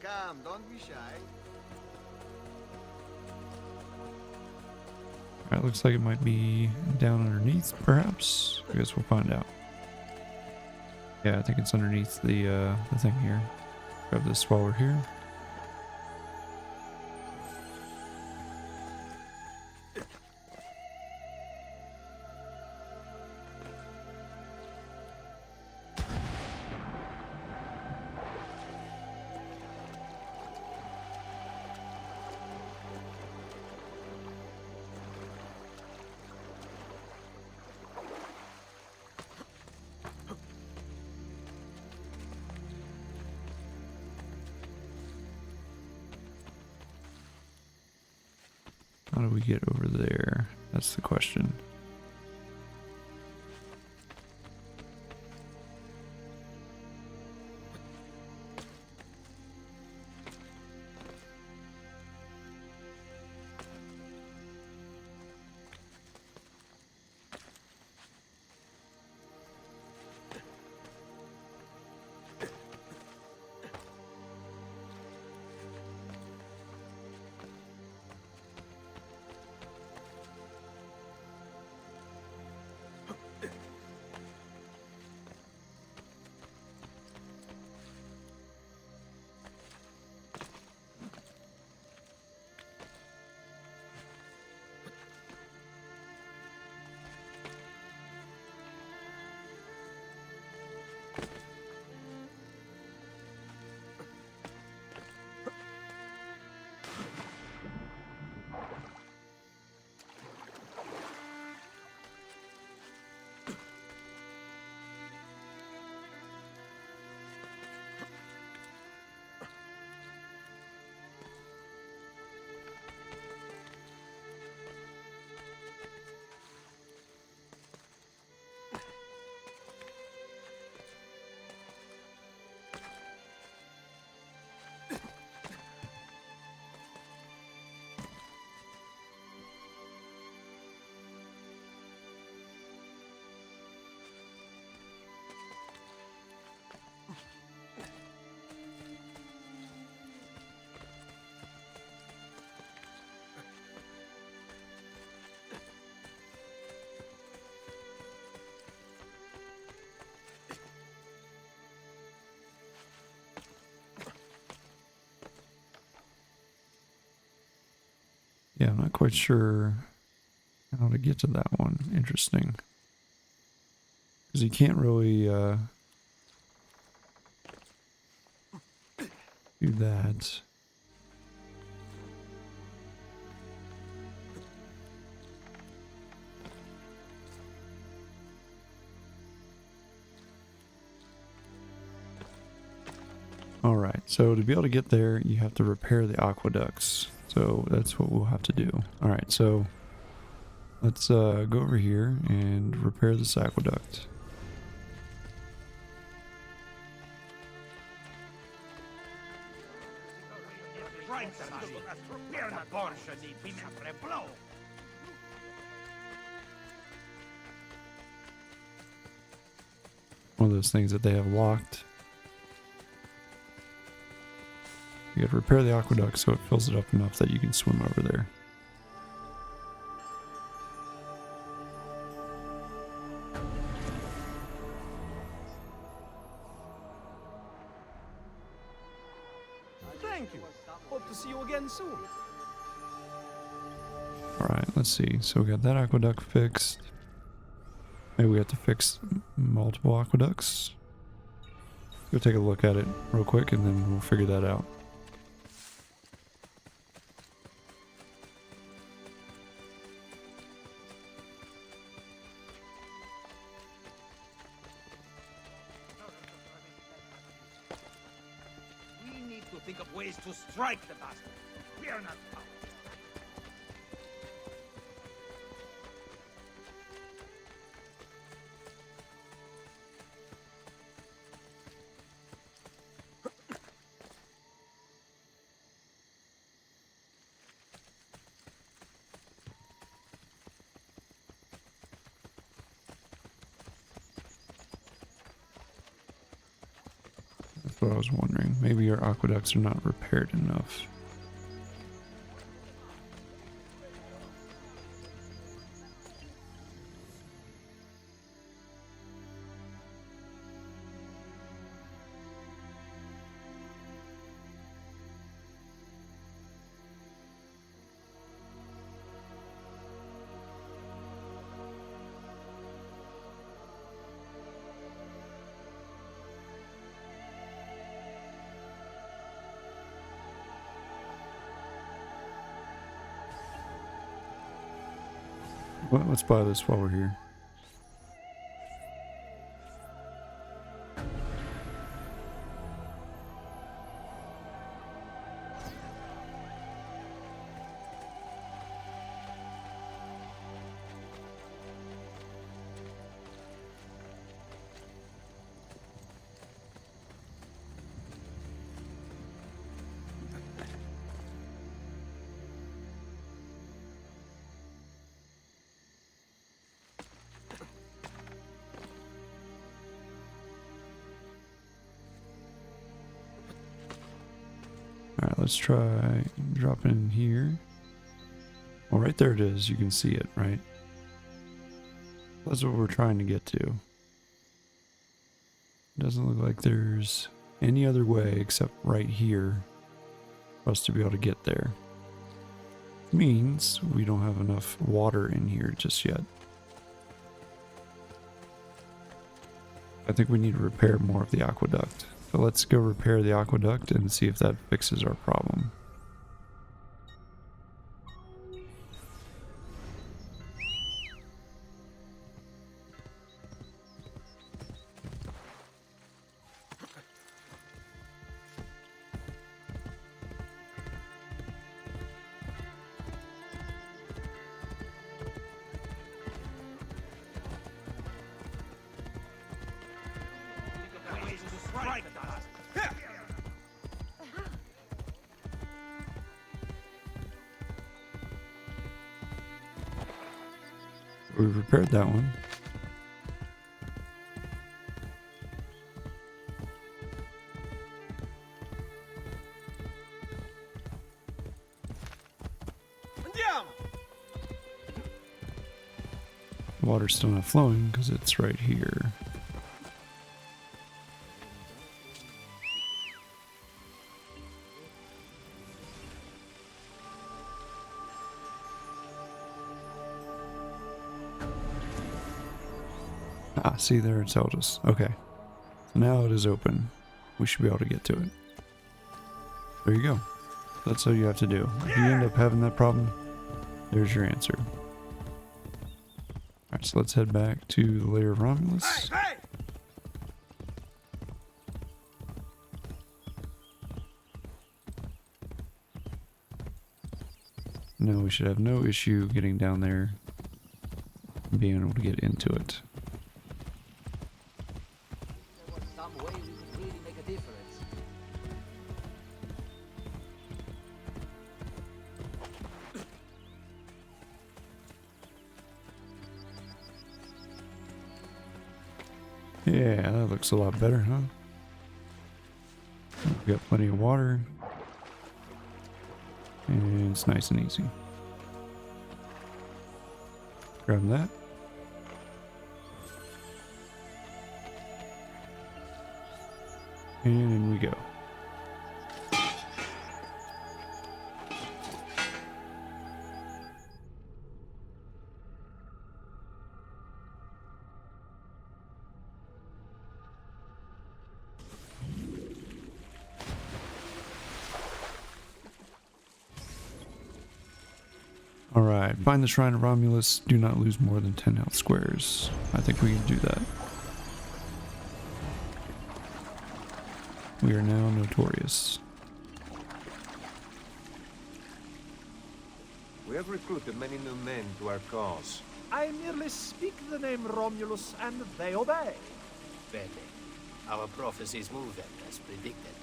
Come, don't be shy. Alright, looks like it might be down underneath, perhaps. I guess we'll find out. Yeah, I think it's underneath the thing here. Grab this while we're here. How do we get over there? That's the question. Yeah, I'm not quite sure how to get to that one. Interesting. Because you can't really do that. Alright, so to be able to get there, you have to repair the aqueducts. So that's what we'll have to do. Alright, so let's go over here and repair this aqueduct. One of those things that they have locked. You gotta repair the aqueduct so it fills it up enough that you can swim over there. Thank you. Hope to see you again soon. Alright, let's see. So we got that aqueduct fixed. Maybe we have to fix multiple aqueducts. Go take a look at it real quick and then we'll figure that out. We need to think of ways to strike the bastard. We are not powerful. That's what I was wondering. Maybe our aqueducts are not repaired enough. Well, let's buy this while we're here. Alright, let's try dropping in here. Well, right there it is. You can see it, right? That's what we're trying to get to. Doesn't look like there's any other way except right here for us to be able to get there. Means we don't have enough water in here just yet. I think we need to repair more of the aqueduct. So let's go repair the aqueduct and see if that fixes our problem. Ways to strike the bastard. We repaired that one. Andiamo! Water's still not flowing because it's right here. Ah, see there, it tells us. Okay. So now it is open. We should be able to get to it. There you go. That's all you have to do. If you end up having that problem, there's your answer. Alright, so let's head back to the lair of Romulus. Hey! Now we should have no issue getting down there and being able to get into it. There was some way we could really make a difference. Yeah, that looks a lot better, huh? We got plenty of water. And it's nice and easy. Grab that. And in we go. Alright, find the Shrine of Romulus. Do not lose more than 10 health squares. I think we can do that. We are now notorious. We have recruited many new men to our cause. I merely speak the name Romulus and they obey. Bene. Our prophecies move them as predicted.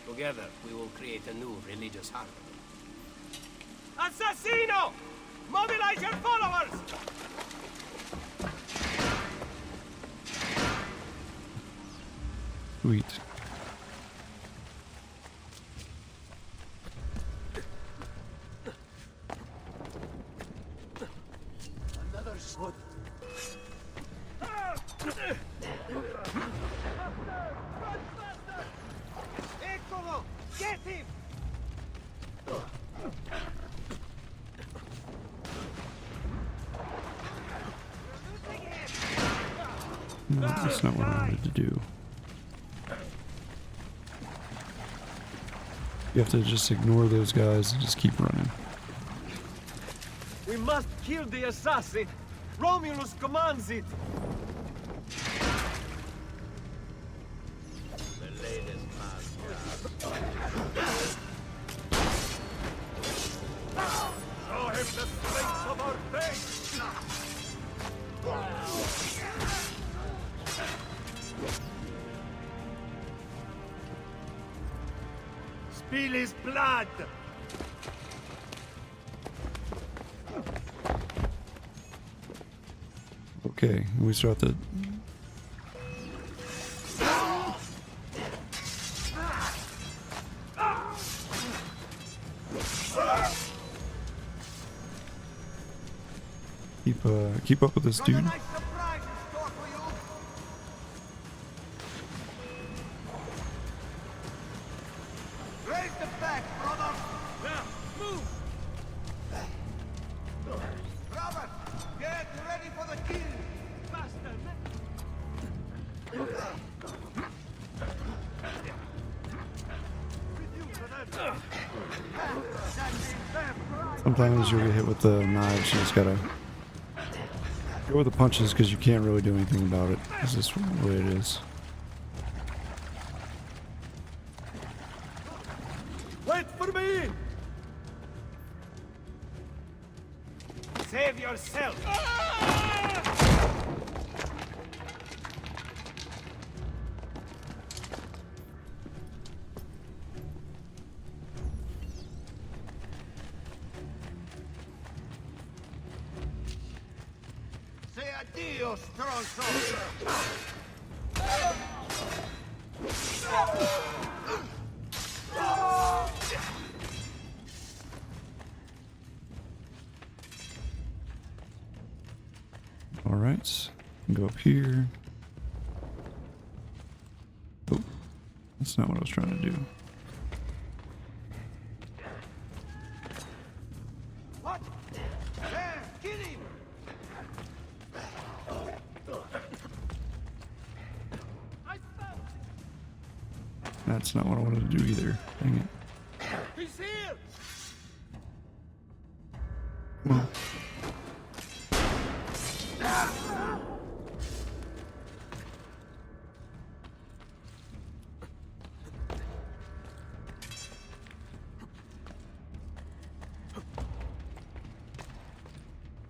Together, we will create a new religious harmony. Assassino! Mobilize your followers! Sweet. Another sword. Eccolo! Get him! No, that's not what I wanted to do. You have to just ignore those guys and just keep running. We must kill the assassin! Romulus commands it! The latest master. Show him the strength of our faith! Spill his blood! Okay, we start the... Keep up with this dude. Nice surprise in store for you! Raise the back, brother! Now, move! Robert, get ready for the kill! Faster! Sometimes you'll get hit with the knives, you just gotta go with the punches because you can't really do anything about it. It's just the way it is. Wait for me! Save yourself! Say addio, strong soldier! Alright, go up here. Oh, that's not what I was trying to do. What? There! Kill him! That's not what I wanted to do either. Dang it. He's here! Come on.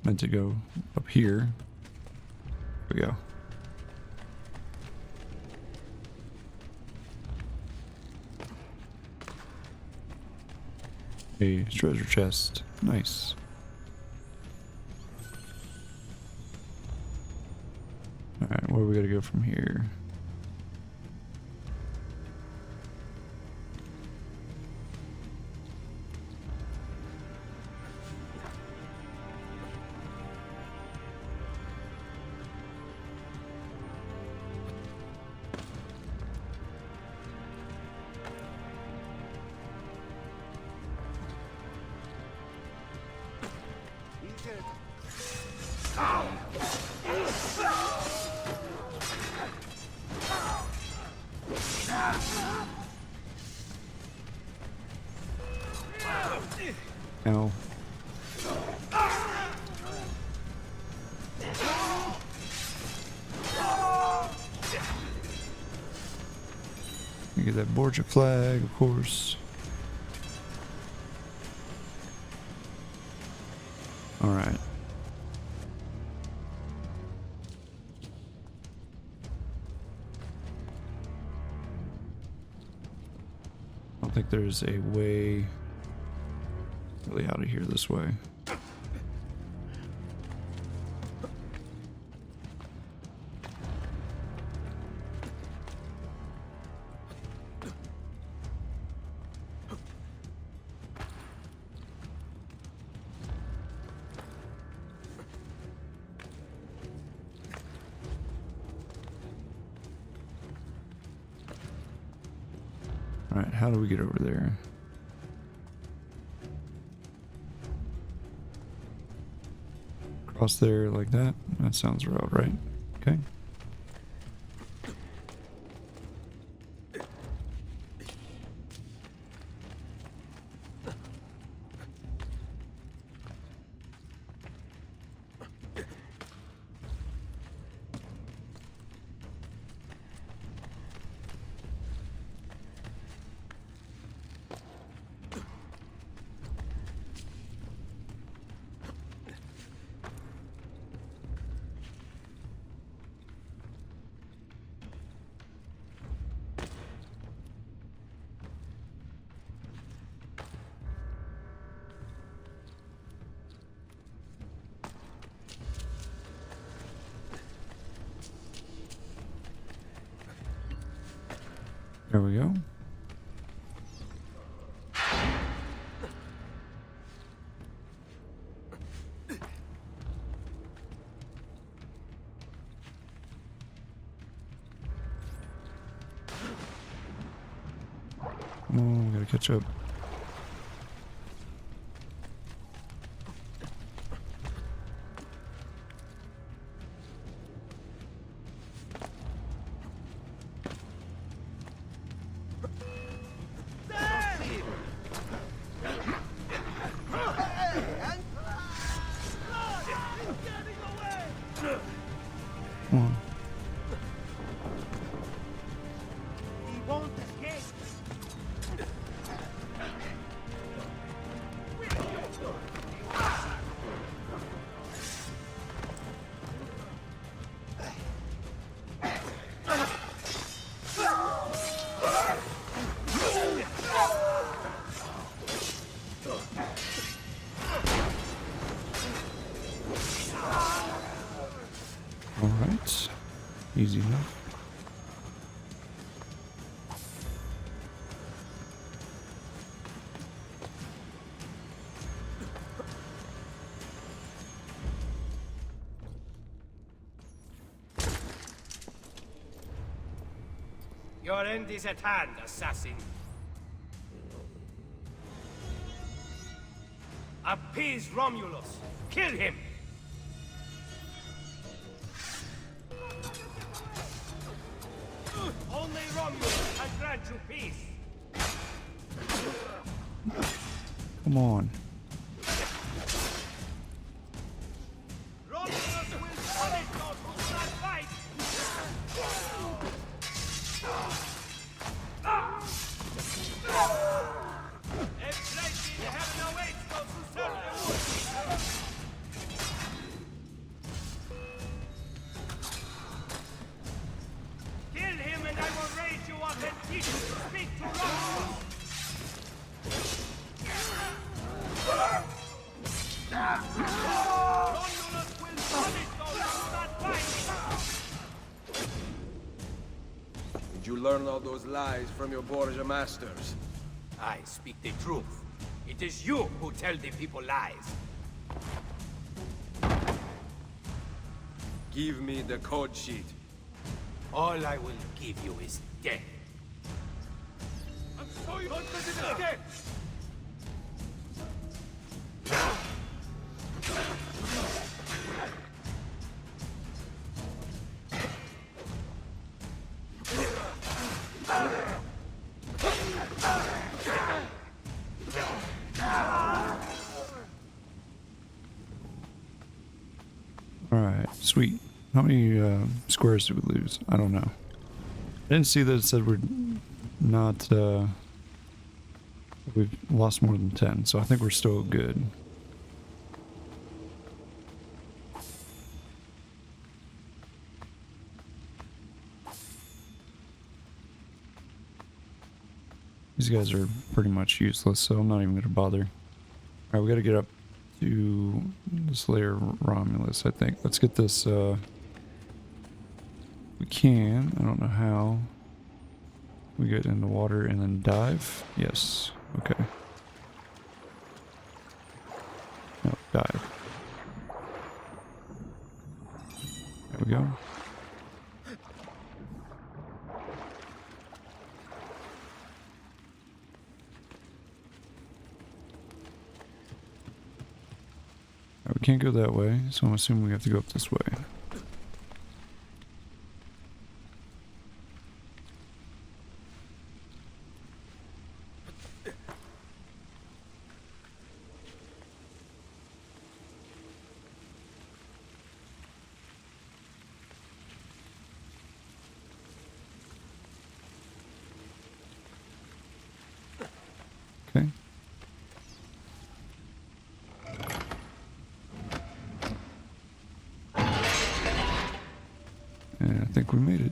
Meant to go up here. Here we go. A treasure chest. Nice. Alright, where we gotta go from here? Ow. You get that Borgia flag, of course. All right. I don't think there's a way really out of here this way. All right, how do we get over there? Cross there like that? That sounds about right. Okay. There we go. Come on, we gotta catch up. Come on. He won't escape. All right. Easy enough. Your end is at hand, assassin. Appease Romulus. Kill him! Only Romulus and grant you peace. Come on. Romulus will punish those who do not fight. A place in heaven awaits those who serve the Lord. Kill him and I will raise you up and teach you to speak to Romulus. Romulus will punish those who do not fight. Did you learn all those lies from your Borgia masters? I speak the truth. It is you who tell the people lies. Give me the code sheet. All I will give you is death. And so you don't let it escape. Alright, sweet. How many squares did we lose? I don't know. I didn't see that it said we're not, we've lost more than 10, so I think we're still good. These guys are pretty much useless, so I'm not even going to bother. Alright, we got to get up to this lair Romulus, I think. Let's get this, we can, I don't know how. We get in the water and then dive? Yes, okay. No, dive. There we go. We can't go that way, so I'm assuming we have to go up this way. Okay. And I think we made it.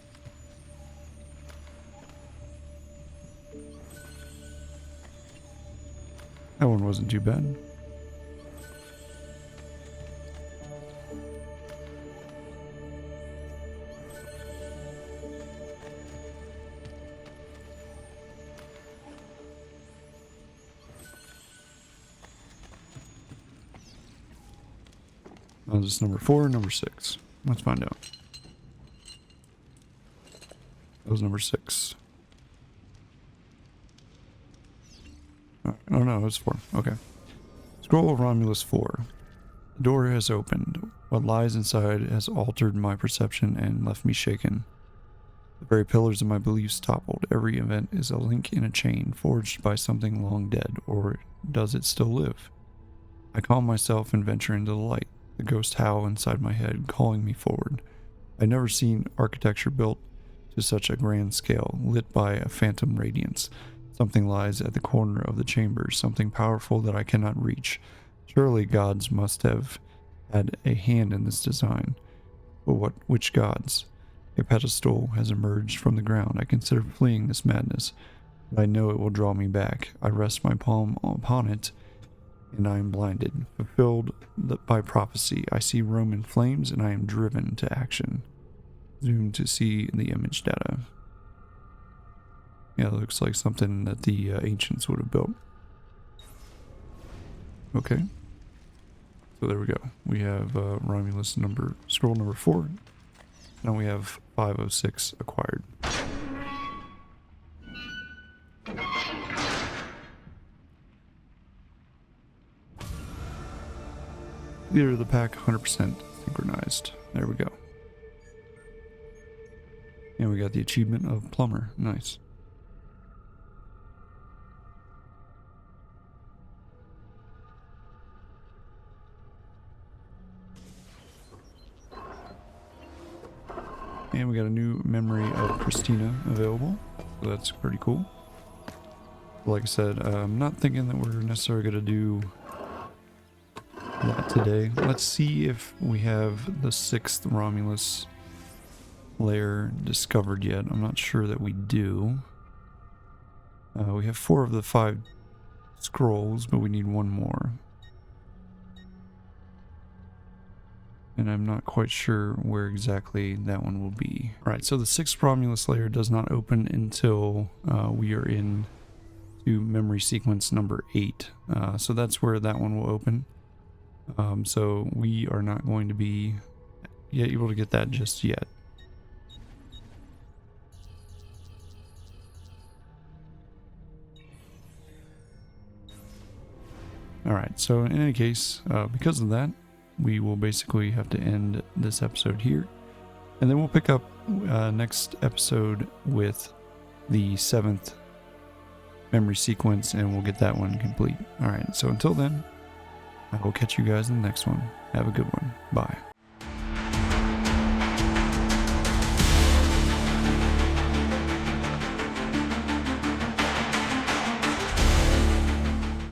That one wasn't too bad. Now this is number 4 or number 6. Let's find out. That was number 6. Oh no, it was 4. Okay. Scroll of Romulus 4. The door has opened. What lies inside has altered my perception and left me shaken. The very pillars of my beliefs toppled. Every event is a link in a chain forged by something long dead, or does it still live? I calm myself and venture into the light. The ghosts howl inside my head, calling me forward. I'd never seen architecture built to such a grand scale, lit by a phantom radiance. Something lies at the corner of the chamber, something powerful that I cannot reach. Surely gods must have had a hand in this design. But which gods? A pedestal has emerged from the ground. I consider fleeing this madness, but I know it will draw me back. I rest my palm upon it, and I am blinded. Fulfilled by prophecy, I see Roman flames, and I am driven to action. Zoom to see the image data. Yeah, it looks like something that the ancients would have built. Okay. So there we go. We have Romulus scroll number 4. Now we have 5 of 6 acquired. Leader of the pack, 100% synchronized. There we go. And we got the achievement of plumber. Nice. And we got a new memory of Christina available. So that's pretty cool. Like I said, I'm not thinking that we're necessarily going to do that today. Let's see if we have the 6th Romulus lair discovered yet. I'm not sure that we do. We have 4 of the 5 scrolls, but we need 1 more. And I'm not quite sure where exactly that one will be. Alright, so the 6th Romulus lair does not open until we are in to memory sequence number 8. So that's where that one will open. So we are not going to be able to get that just yet. Alright, so in any case, because of that, we will basically have to end this episode here. And then we'll pick up next episode with the 7th memory sequence, and we'll get that one complete. Alright, so until then, I will catch you guys in the next one. Have a good one. Bye.